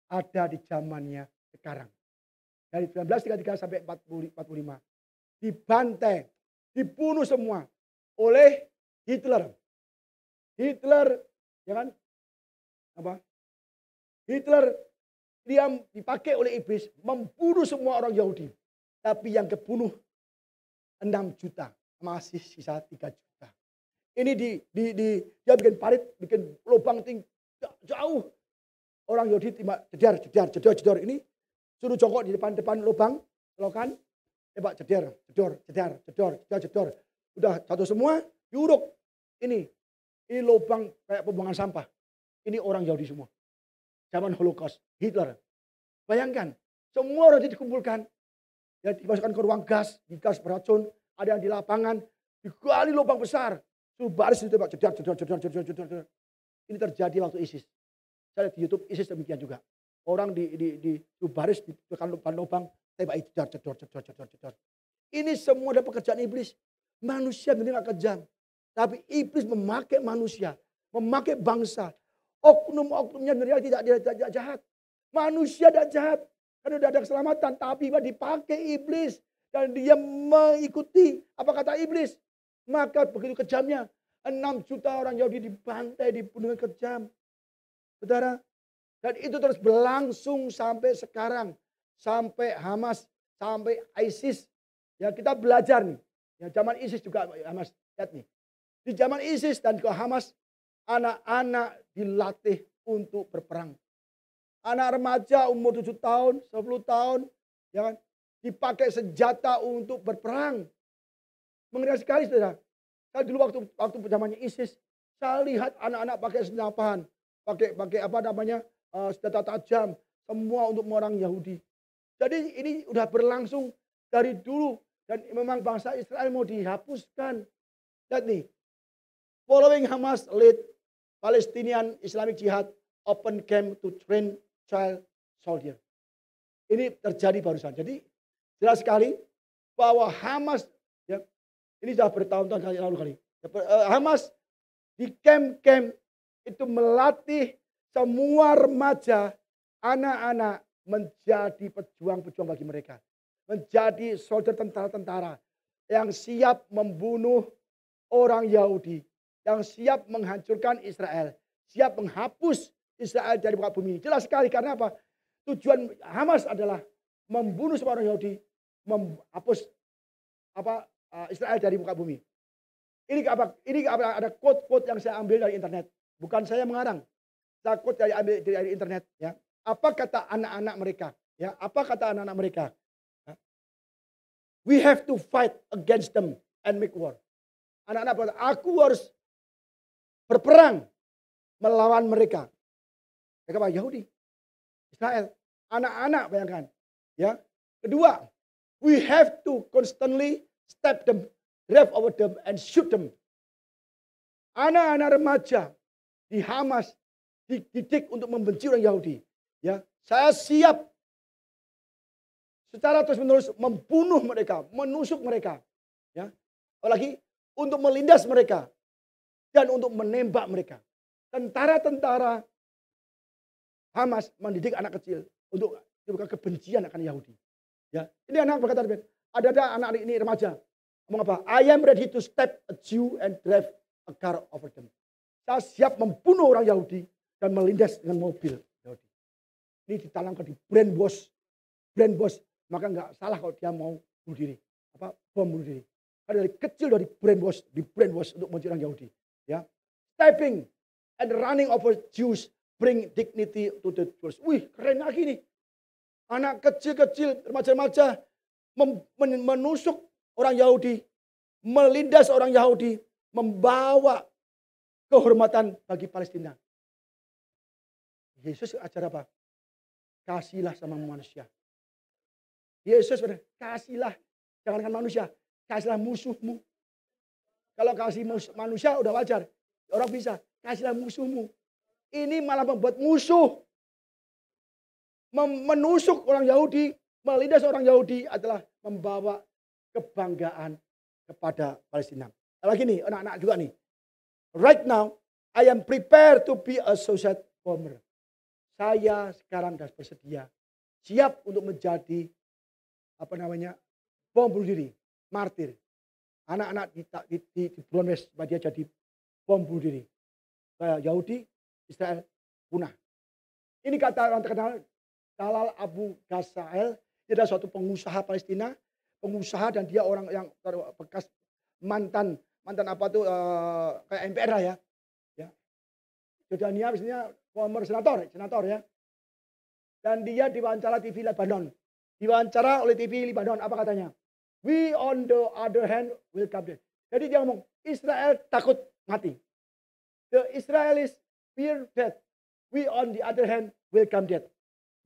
Ada di zamannya sekarang. Dari 1933 sampai 45. Dibantai, dibunuh semua oleh Hitler. Hitler, ya kan? Apa? Hitler dia dipakai oleh iblis membunuh semua orang Yahudi. Tapi yang kebunuh 6 juta, masih sisa 3 juta. Ini dia bikin parit, bikin lubang tinggi jauh. Orang Yahudi jedar. Ini suruh jongkok di depan lubang, selokan, tembak jedar. Udah jatuh semua, diuruk. Ini lubang kayak pembuangan sampah. Ini orang Yahudi semua. Zaman Holocaust, Hitler. Bayangkan, semua orang dikumpulkan. Ya, dimasukkan ke ruang gas, digas beracun. Ada yang di lapangan, digali lubang besar. Suruh baris itu, jedar. Ini terjadi waktu ISIS. Saya lihat di YouTube, ISIS demikian juga. Orang di baris, di lubang, tembak jedar. Ini semua ada pekerjaan iblis. Manusia benar gak kejam. Tapi iblis memakai manusia, memakai bangsa. Oknum-oknumnya tidak jahat. Manusia tidak jahat. Karena sudah ada keselamatan. Tapi dipakai iblis. Dan dia mengikuti apa kata iblis. Maka begitu kejamnya. 6 juta orang Yahudi dibantai, dibunuh kejam. Saudara. Dan itu terus berlangsung sampai sekarang. Sampai Hamas. Sampai ISIS. Ya kita belajar nih. Ya zaman ISIS juga Hamas. Lihat nih. Di zaman ISIS dan ke Hamas. Anak-anak dilatih untuk berperang. Anak remaja umur 7 tahun, 10 tahun, ya kan, dipakai senjata untuk berperang. Mengerikan sekali, saudara. Saya dulu waktu zamannya ISIS, saya lihat anak-anak pakai senapan, pakai apa namanya, senjata tajam, semua untuk orang Yahudi. Jadi ini udah berlangsung dari dulu dan memang bangsa Israel mau dihapuskan. Lihat nih, following Hamas lead Palestinian Islamic Jihad open camp to train child soldier. Ini terjadi barusan. Jadi jelas sekali bahwa Hamas, ya, ini sudah bertahun-tahun lalu. Hamas di camp-camp itu melatih semua remaja, anak-anak menjadi pejuang-pejuang bagi mereka. Menjadi soldier, tentara-tentara yang siap membunuh orang Yahudi. yang siap menghancurkan Israel. Siap menghapus Israel dari muka bumi. Jelas sekali karena apa? Tujuan Hamas adalah membunuh semua orang Yahudi, menghapus Israel dari muka bumi. Ini ada quote-quote yang saya ambil dari internet. Bukan saya mengarang. Saya quote dari internet. Ya. Apa kata anak-anak mereka? Ya, apa kata anak-anak mereka? Ya. We have to fight against them and make war. Anak-anak berkata, aku harus berperang melawan mereka. Mereka apa? Yahudi, Israel, anak-anak bayangkan. Ya. Kedua, we have to constantly step them, drive over them, and shoot them. Anak-anak remaja di Hamas dididik untuk membenci orang Yahudi. Ya, saya siap secara terus-menerus membunuh mereka, menusuk mereka. Ya, apalagi untuk melindas mereka dan untuk menembak mereka. Tentara-tentara Hamas mendidik anak kecil untuk kebencian akan Yahudi. Ya, ini anak berkata, ada anak ini remaja ngomong apa? I am ready to step a Jew and drive a car over them. Saya siap membunuh orang Yahudi dan melindas dengan mobil Yahudi. Ini ditanamkan di brainwash, maka nggak salah kalau dia mau bunuh diri, bom bunuh diri. Karena dari kecil dari brainwash untuk membenci orang Yahudi. Ya, stepping and running over Jews bring dignity to the Jews. Wih, keren lagi nih. Anak kecil-kecil, remaja-remaja menusuk orang Yahudi, melindas orang Yahudi, membawa kehormatan bagi Palestina. Yesus ajar apa? Kasihlah sama manusia. Yesus benar, kasihlah, jangankan manusia, kasihlah musuhmu. Kalau kasih manusia udah wajar, orang bisa, kasihlah musuhmu. Ini malah membuat musuh. Menusuk orang Yahudi, melindas orang Yahudi adalah membawa kebanggaan kepada Palestina. Lagi nih, anak-anak juga nih. Right now, I am prepared to be a suicide bomber. Saya sekarang sudah bersedia, siap untuk menjadi bom bunuh diri, martir. Anak-anak di bulan West, dia jadi bom bunuh diri. Yahudi, Israel punah. Ini kata orang terkenal Talal Abu Ghazal. Dia adalah suatu pengusaha Palestina, pengusaha dan dia orang yang bekas mantan kayak MPR lah ya. Jordania misalnya former senator ya. Dan dia diwawancara TV Lebanon. Diwawancara oleh TV Lebanon, apa katanya? We on the other hand will come death. Jadi dia ngomong, Israel takut mati. The Israelis fear death. We on the other hand will come death.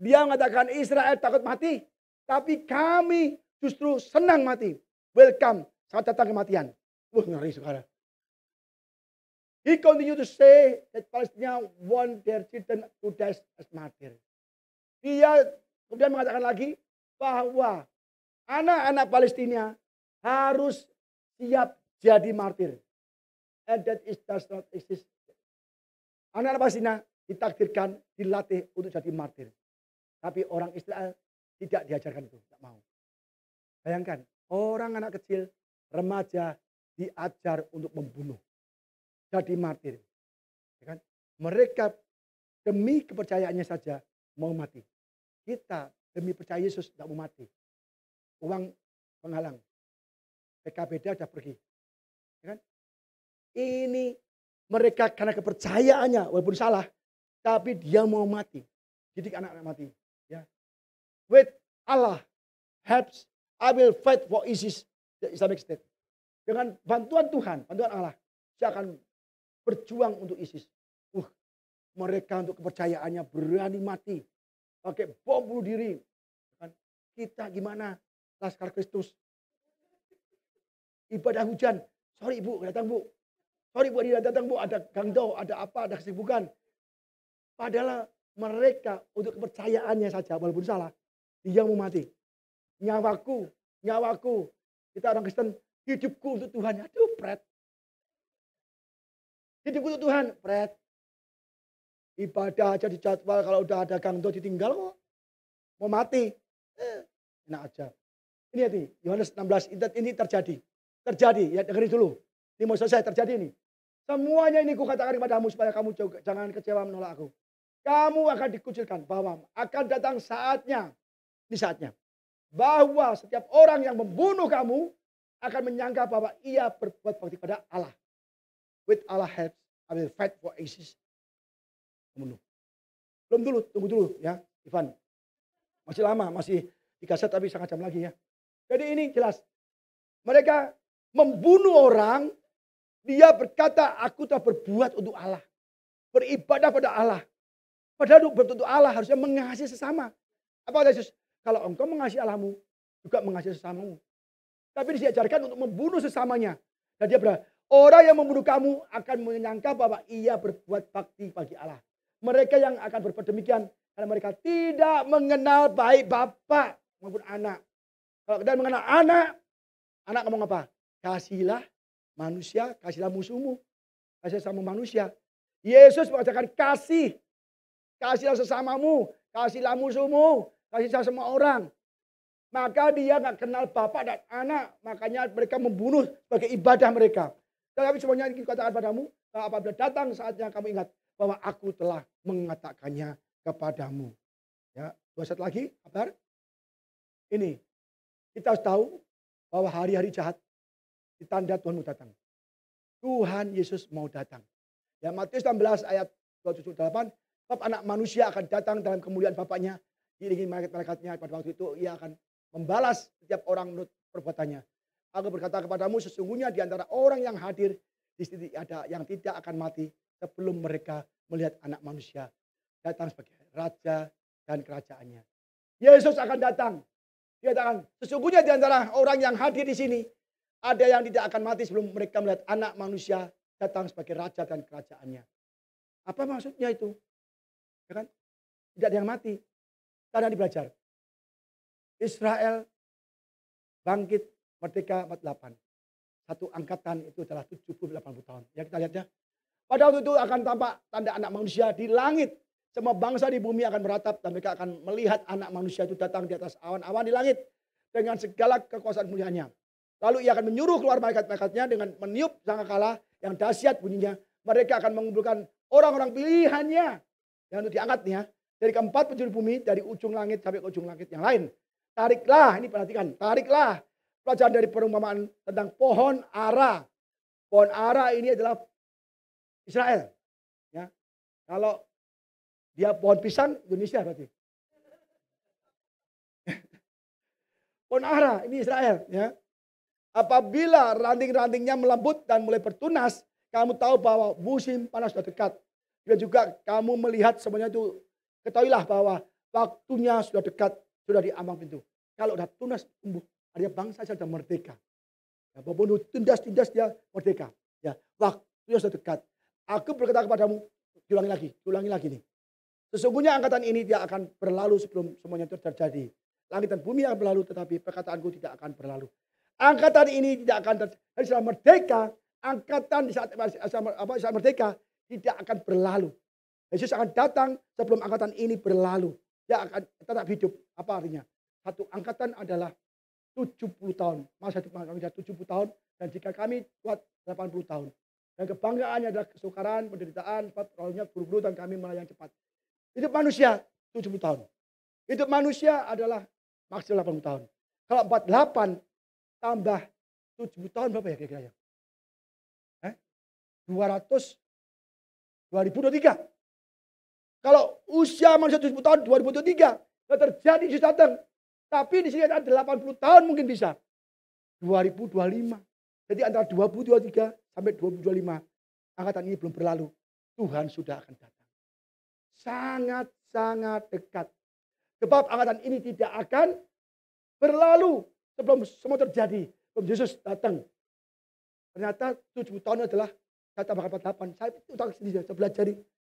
Dia mengatakan Israel takut mati, tapi kami justru senang mati. Welcome, saat datang kematian. Ngeri saudara. He continued to say that Palestina want their children to die as martyr. Dia kemudian mengatakan lagi bahwa anak-anak Palestina harus siap jadi martir. And that does not exist. Anak-anak Palestina ditakdirkan, dilatih untuk jadi martir. Tapi orang Israel tidak diajarkan itu, tidak mau. Bayangkan, orang anak kecil, remaja diajar untuk membunuh. Jadi martir. Ya kan? Mereka demi kepercayaannya saja mau mati. Kita demi percaya Yesus tidak mau mati. Uang penghalang. PKB sudah pergi. Ya kan? Ini mereka karena kepercayaannya, walaupun salah, tapi dia mau mati. Didik anak-anak mati. Ya. With Allah helps, I will fight for ISIS, the Islamic State. Dengan bantuan Tuhan, bantuan Allah, saya akan berjuang untuk ISIS. Mereka untuk kepercayaannya berani mati. Pakai bom bunuh diri. Kita gimana? Laskar Kristus. Ibadah hujan. Sorry bu, datang bu. Sorry bu, tidak datang bu. Ada gangdo, ada apa, ada kesibukan. Padahal mereka untuk kepercayaannya saja, walaupun salah, dia mau mati. Nyawaku. Kita orang Kristen, hidupku untuk Tuhan. Aduh, pret. Hidupku untuk Tuhan, pret. Ibadah aja dijadwal, kalau udah ada gangdo ditinggal kok. Mau mati. Enak aja. Ini hati, Yohanes 16, ini terjadi. Terjadi, ya dengerin dulu. Ini mau selesai terjadi ini. Semuanya ini kukatakan kepadamu supaya kamu jangan kecewa menolak aku. Kamu akan dikucilkan bahwa akan datang saatnya, di saatnya. Bahwa setiap orang yang membunuh kamu akan menyangka bahwa ia berbuat bakti pada Allah. With Allah help, I will fight for ISIS. Membunuh. Belum dulu, tunggu dulu ya, Ivan. Masih lama, masih 3 set tapi setengah jam lagi ya. Jadi ini jelas. Mereka membunuh orang, dia berkata, aku telah berbuat untuk Allah. Beribadah pada Allah. Padahal untuk Allah harusnya mengasihi sesama. Apa kata Yesus? Kalau engkau mengasihi Allahmu, juga mengasihi sesamamu. Tapi diajarkan untuk membunuh sesamanya. Dan dia berkata, orang yang membunuh kamu akan menyangka bahwa ia berbuat bakti bagi Allah. Mereka yang akan berbuat demikian, karena mereka tidak mengenal baik bapak maupun anak. Kalau kita mengenal anak ngomong apa? Kasihilah manusia, kasihlah musuhmu. Kasih sama manusia. Yesus mengajarkan kasih. Kasihlah sesamamu, kasihlah musuhmu, kasih sama orang. Maka dia nggak kenal bapak dan anak. Makanya mereka membunuh sebagai ibadah mereka. Tetapi semuanya dikatakan padamu, apabila datang saatnya kamu ingat bahwa aku telah mengatakannya kepadamu. Ya, 2 set lagi, kabar. Ini, kita harus tahu bahwa hari-hari jahat ditanda Tuhan mau datang. Tuhan Yesus mau datang. Ya, Matius 16 ayat 27-28, sebab anak manusia akan datang dalam kemuliaan Bapaknya, diiringi malaikat-malaikatnya. Pada waktu itu ia akan membalas setiap orang menurut perbuatannya. Aku berkata kepadamu, sesungguhnya di antara orang yang hadir di sini ada yang tidak akan mati sebelum mereka melihat anak manusia datang sebagai raja dan kerajaannya. Yesus akan datang. Dia katakan, sesungguhnya di antara orang yang hadir di sini ada yang tidak akan mati sebelum mereka melihat anak manusia datang sebagai raja dan kerajaannya. Apa maksudnya itu? Ya kan? Tidak ada yang mati. Karena dibelajar. Israel bangkit merdeka 48. Satu angkatan itu adalah 70-80 tahun. Ya kita lihat ya. Pada waktu itu akan tampak tanda anak manusia di langit. Semua bangsa di bumi akan meratap dan mereka akan melihat anak manusia itu datang di atas awan-awan di langit. Dengan segala kekuasaan mulianya. Lalu ia akan menyuruh keluar malaikat-malaikatnya dengan meniup sangkakala yang dahsyat bunyinya. Mereka akan mengumpulkan orang-orang pilihannya. Yang untuk diangkat nih ya. Dari keempat penjuru bumi, dari ujung langit sampai ke ujung langit yang lain. Tariklah, ini perhatikan, tariklah pelajaran dari perumpamaan tentang pohon ara. Pohon ara ini adalah Israel. Ya. Kalau dia pohon pisang, Indonesia berarti. Pohon ara, ini Israel. Ya. Apabila ranting-rantingnya melembut dan mulai bertunas, kamu tahu bahwa musim panas sudah dekat. Dan juga kamu melihat semuanya itu, ketahuilah bahwa waktunya sudah dekat, sudah di ambang pintu. Kalau sudah tunas tumbuh, artinya bangsa sudah merdeka. Ya, walaupun tindas-tindas dia merdeka. Ya, waktunya sudah dekat. Aku berkata kepadamu, ulangi lagi nih. Sesungguhnya angkatan ini tidak akan berlalu sebelum semuanya itu terjadi. Langit dan bumi akan berlalu, tetapi perkataanku tidak akan berlalu. Angkatan ini tidak akan terjadi setelah merdeka. Angkatan di saat merdeka tidak akan berlalu. Yesus akan datang sebelum angkatan ini berlalu. Dia akan tetap hidup. Apa artinya? Satu angkatan adalah 70 tahun. Masa hidup kami 70 tahun. Dan jika kami kuat 80 tahun. Dan kebanggaannya adalah kesukaran, penderitaan, rohnya buru-buru dan kami melayang cepat. Hidup manusia 70 tahun. Hidup manusia adalah maksimal 80 tahun. Kalau 48 tambah 70 tahun berapa ya kira-kira ya? 2023. Kalau usia manusia 70 tahun 2023, sudah terjadi Yesus datang. Tapi di sini ada 80 tahun mungkin bisa. 2025. Jadi antara 2023 sampai 2025 angkatan ini belum berlalu. Tuhan sudah akan datang. Sangat-sangat dekat. Sebab angkatan ini tidak akan berlalu sebelum semua terjadi. Sebelum Yesus datang. Ternyata 70 tahun adalah saya tambahkan 48. Saya utang sendiri, saya belajar.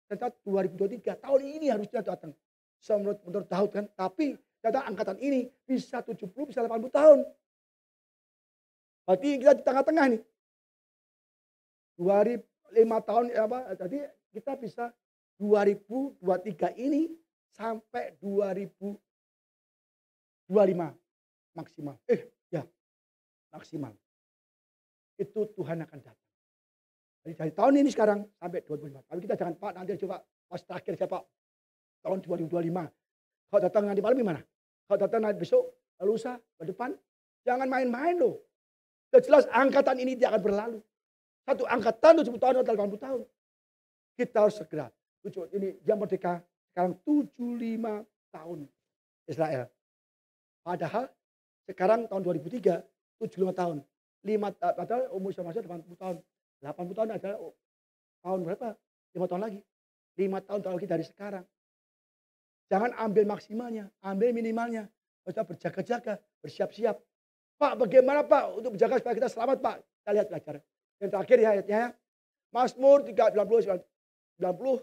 Ternyata 2023 tahun ini harusnya datang. Menurut Daud kan. Tapi ternyata angkatan ini bisa 70, bisa 80 tahun. Berarti kita di tengah-tengah nih. 5 tahun jadi kita bisa 2023 ini sampai 2025 maksimal. Ya, maksimal. Itu Tuhan akan datang. Dari tahun ini sekarang sampai 2025. Tapi kita jangan Pak nanti coba pas terakhir saya Pak tahun 2025. Kalau datang nanti malam gimana? Kalau datang nanti besok, lusa, ke depan, jangan main-main loh. Jelas angkatan ini tidak akan berlalu. Satu angkatan 70 tahun atau 80 tahun. Kita harus segera. Ini jam merdeka sekarang 75 tahun Israel. Padahal sekarang tahun 2003 75 tahun. Padahal umur Indonesia 80 tahun. 80 tahun adalah tahun berapa? 5 tahun lagi. 5 tahun lagi dari sekarang. Jangan ambil maksimalnya, ambil minimalnya. Kita berjaga-jaga, bersiap-siap. Pak, bagaimana Pak untuk berjaga supaya kita selamat Pak? Kita lihat pelajaran. Yang terakhir ya ayatnya. Mazmur 90,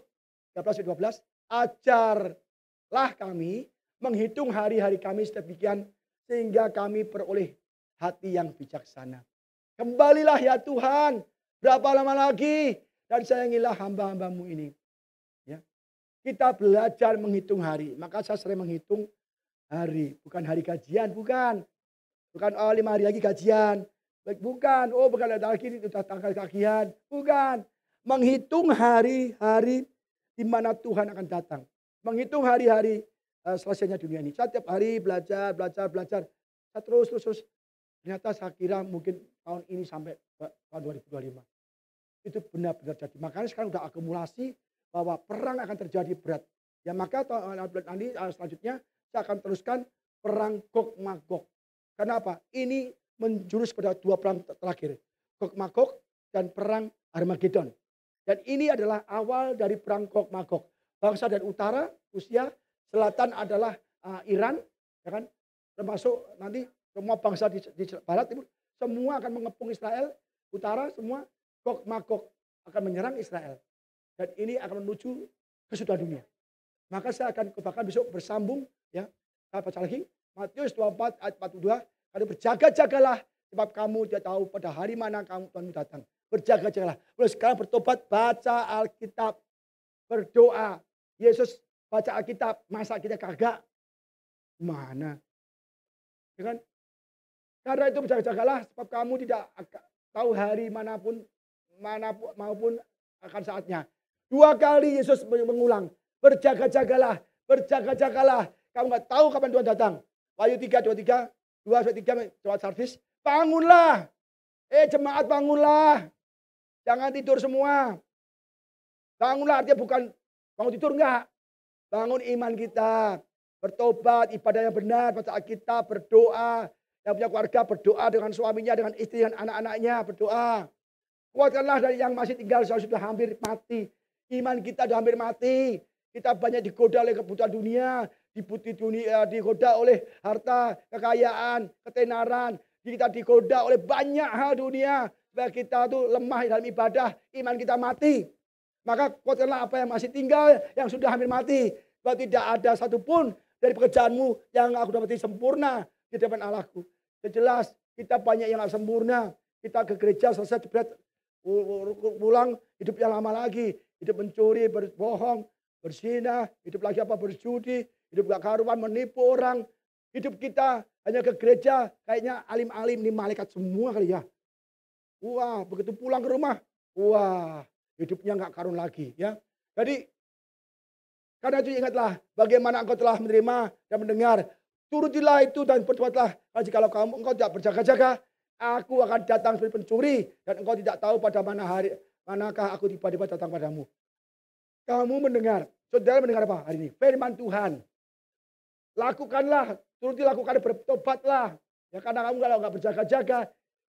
13-12. Ajarlah kami menghitung hari-hari kami sedemikian sehingga kami peroleh hati yang bijaksana. Kembalilah ya Tuhan. Berapa lama lagi? Dan sayangilah hamba-hambamu ini. Ya. Kita belajar menghitung hari. Maka saya sering menghitung hari. Bukan hari gajian, bukan. Bukan 5 hari lagi gajian. Bukan, bukan ada lagi sudah tanggal gajian. Bukan. Menghitung hari-hari di mana Tuhan akan datang. Menghitung hari-hari selesainya dunia ini. Saya tiap hari belajar. Saya terus. Ternyata saya kira mungkin tahun ini sampai tahun 2025. Itu benar-benar jadi. Makanya sekarang sudah akumulasi bahwa perang akan terjadi berat. Ya maka nanti selanjutnya saya akan teruskan perang Gog Magog. Kenapa? Ini menjurus pada 2 perang terakhir. Gog Magog dan perang Armageddon. Dan ini adalah awal dari perang Gog Magog. Bangsa dari utara, Rusia, selatan adalah Iran, ya kan? Termasuk nanti semua bangsa di barat timur, semua akan mengepung Israel, utara semua Gog Magog akan menyerang Israel. Dan ini akan menuju kesudahan dunia. Maka saya akan bahkan besok bersambung, ya. Saya baca lagi Matius 24 ayat 42. Kalian berjaga-jagalah sebab kamu tidak tahu pada hari mana Tuhanmu datang. Berjaga-jagalah. Mulai sekarang bertobat, baca Alkitab, berdoa. Yesus baca Alkitab, masa kita kagak? Mana? Ya kan? Karena itu berjaga-jagalah sebab kamu tidak tahu hari manapun maupun akan saatnya. 2 kali Yesus mengulang, berjaga-jagalah, berjaga-jagalah. Kamu nggak tahu kapan Tuhan datang. Wahyu 3:23, 2-3 jemaat Sardis, bangunlah. Jemaat bangunlah. Jangan tidur semua. Bangunlah artinya bukan bangun tidur enggak. Bangun iman kita. Bertobat, ibadah yang benar, baca Alkitab, berdoa. Yang punya keluarga berdoa dengan suaminya, dengan istri, dan anak-anaknya berdoa. Kuatkanlah dari yang masih tinggal, sudah hampir mati. Iman kita sudah hampir mati. Kita banyak digoda oleh kebutuhan dunia, digoda oleh harta, kekayaan, ketenaran. Kita digoda oleh banyak hal dunia. Supaya kita tuh lemah dalam ibadah, iman kita mati. Maka kuatkanlah apa yang masih tinggal, yang sudah hampir mati. Bahwa tidak ada satupun dari pekerjaanmu yang aku dapati sempurna di depan Allahku. Jelas kita banyak yang gak sempurna. Kita ke gereja selesai jebret, pulang hidup yang lama lagi. Hidup mencuri, berbohong, berzina, hidup lagi berjudi, hidup gak karuan, menipu orang. Hidup kita hanya ke gereja, kayaknya alim-alim nih malaikat semua kali ya. Wah, begitu pulang ke rumah, wah, hidupnya gak karun lagi ya. Jadi, karena itu ingatlah bagaimana engkau telah menerima dan mendengar. Turutilah itu dan berbuatlah. Jikalau engkau tidak berjaga-jaga, aku akan datang seperti pencuri dan engkau tidak tahu pada manakah aku tiba-tiba datang padamu. Kamu mendengar, saudara mendengar apa hari ini? Firman Tuhan. Lakukanlah, turuti lakukan, bertobatlah. Ya karena kamu kalau nggak berjaga-jaga,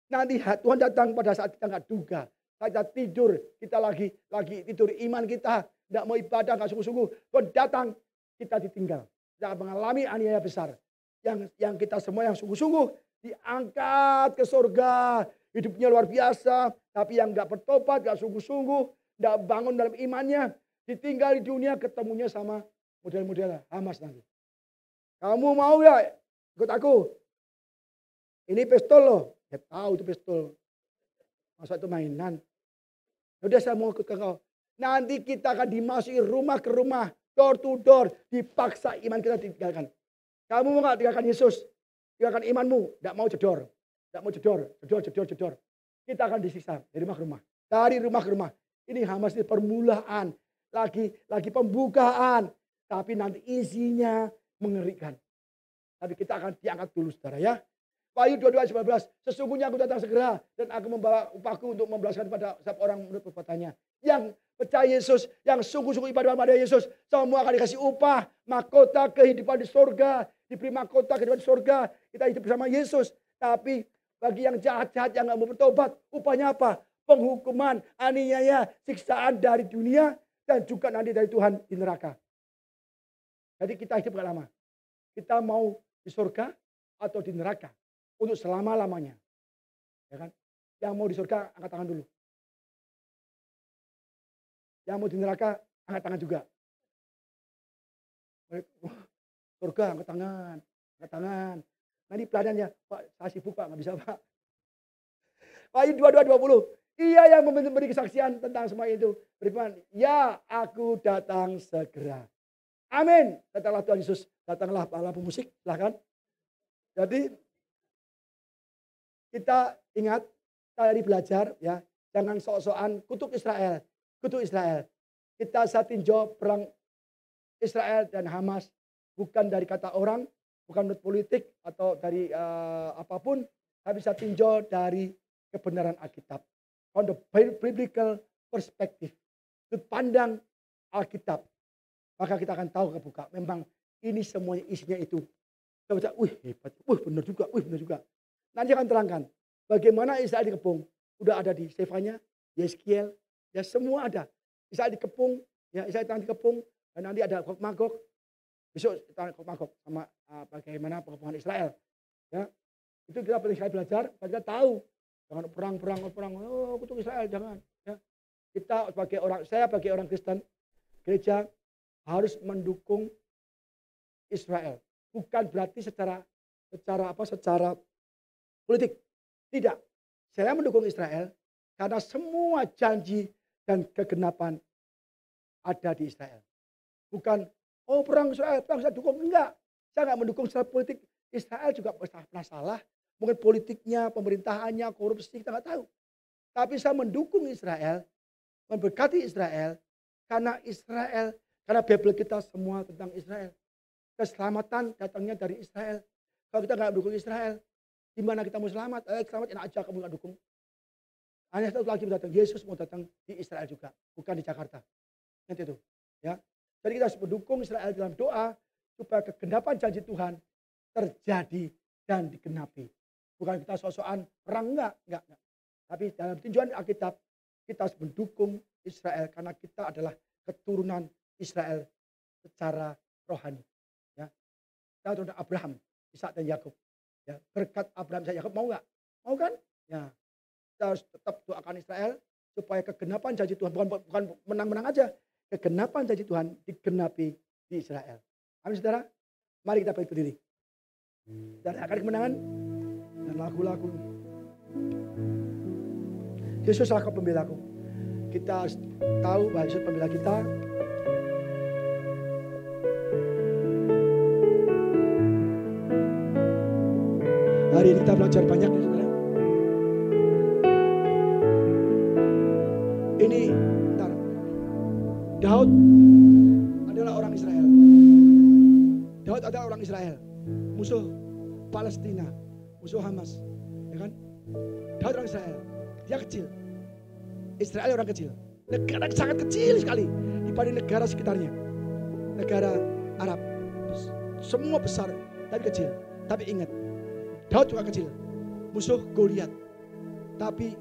nanti Tuhan datang pada saat kita nggak duga. Saat kita tidur, kita lagi tidur iman kita, nggak mau ibadah, nggak sungguh-sungguh. Tuhan datang, kita ditinggal. Kita mengalami aniaya besar. Yang kita semua yang sungguh-sungguh diangkat ke surga. Hidupnya luar biasa, tapi yang nggak bertobat, nggak sungguh-sungguh, nggak bangun dalam imannya, ditinggal di dunia, ketemunya sama model-model Hamas nanti. Kamu mau ya ikut aku? Ini pistol loh. Ya tahu itu pistol. Masa itu mainan. Udah saya mau ikut ke kau. Nanti kita akan dimasuki rumah ke rumah, door to door, dipaksa iman kita ditinggalkan. Kamu mau nggak tinggalkan Yesus? Tinggalkan imanmu, nggak mau jedor. Nggak mau jedor. Kita akan disiksa dari rumah ke rumah. dari rumah ke rumah. Ini Hamas ini permulaan, lagi pembukaan, tapi nanti isinya mengerikan. Tapi kita akan diangkat dulu saudara ya. Wahyu 22:19, sesungguhnya aku datang segera dan aku membawa upahku untuk membalaskan pada setiap orang menurut perbuatannya. Yang percaya Yesus, yang sungguh-sungguh ibadah pada Yesus, semua akan dikasih upah, mahkota kehidupan di surga, diberi mahkota kehidupan di surga. Kita hidup bersama Yesus. Tapi bagi yang jahat-jahat yang nggak mau bertobat, upahnya apa? Penghukuman, aniaya, siksaan dari dunia dan juga nanti dari Tuhan di neraka. Jadi kita hidup gak lama. Kita mau di surga atau di neraka untuk selama-lamanya. Ya kan? Yang mau di surga angkat tangan dulu. Yang mau di neraka angkat tangan juga. Surga angkat tangan, angkat tangan. Nanti peladannya, Pak saya sibuk Pak, nggak bisa Pak. Wahyu 22:20. Ia yang memberi kesaksian tentang semua itu berfirman, ya aku datang segera. Amin. Datanglah Tuhan Yesus, datanglah para pemusik, silahkan. Jadi kita ingat, tadi belajar ya, jangan sok-sokan kutuk Israel. Kutuk Israel. Kita saat tinjau perang Israel dan Hamas bukan dari kata orang, bukan menurut politik atau dari apapun, tapi saya tinjau dari kebenaran Alkitab. On the biblical perspective. Sudut pandang Alkitab. Maka kita akan tahu kebuka. Memang ini semuanya isinya itu. Kita baca, wih hebat, wih benar juga, wih benar juga. Nanti akan terangkan. Bagaimana Israel dikepung. Udah ada di Sefanya, Yeskiel, ya semua ada. Israel dikepung, ya Israel dikepung. Dan nanti ada Gog Magog. Besok kita Gog Magog sama bagaimana pengepungan Israel. Ya, itu kita perlu belajar, kita tahu. Jangan perang. Oh, kutuk Israel, jangan. Ya. Kita sebagai orang Kristen, gereja harus mendukung Israel. Bukan berarti secara politik. Tidak. Saya mendukung Israel karena semua janji dan kegenapan ada di Israel. Bukan, oh perang Israel saya dukung. Enggak. Saya enggak mendukung secara politik. Israel juga pernah salah. Mungkin politiknya, pemerintahannya, korupsi, kita nggak tahu. Tapi saya mendukung Israel, memberkati Israel, karena Bible kita semua tentang Israel. Keselamatan datangnya dari Israel. Kalau kita nggak mendukung Israel, di mana kita mau selamat? Selamat enak aja kamu nggak dukung. Hanya satu lagi datang, Yesus mau datang di Israel juga, bukan di Jakarta. Nanti itu, ya. Jadi kita harus mendukung Israel dalam doa supaya kegenapan janji Tuhan terjadi dan digenapi. Bukan kita sok-sokan perang, enggak. Tapi dalam tinjauan Alkitab, kita harus mendukung Israel karena kita adalah keturunan Israel secara rohani. Ya. Kita keturunan Abraham, Ishak dan Yakub. Ya, berkat Abraham, Ishak, Yakub mau enggak? Mau kan? Ya. Kita harus tetap doakan Israel supaya kegenapan janji Tuhan, bukan menang-menang aja. Kegenapan janji Tuhan digenapi di Israel. Amin saudara? Mari kita berdiri. Dan akan kemenangan dan lagu-lagu. Yesus adalah pembelaku. Kita harus tahu bahwa Yesus pembela kita. Hari ini kita belajar banyak ya saudara. Ini Daud adalah orang Israel. Daud adalah orang Israel. Musuh Palestina, musuh Hamas, ya kan? Daud orang Israel, dia kecil. Israel orang kecil, negara sangat kecil sekali dibanding negara sekitarnya, negara Arab. Semua besar tapi kecil. Tapi ingat, Daud juga kecil, musuh Goliat. Tapi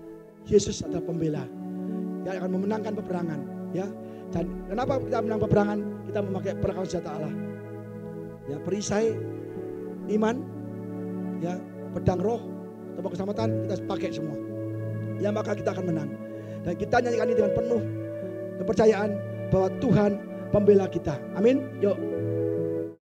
Yesus adalah pembela yang akan memenangkan peperangan. Ya, dan kenapa kita menang peperangan? Kita memakai perangkat senjata Allah. Ya, perisai iman, ya, pedang roh, tombak keselamatan, kita pakai semua. Ya, maka kita akan menang. Dan kita nyanyikan ini dengan penuh kepercayaan bahwa Tuhan pembela kita. Amin. Yuk.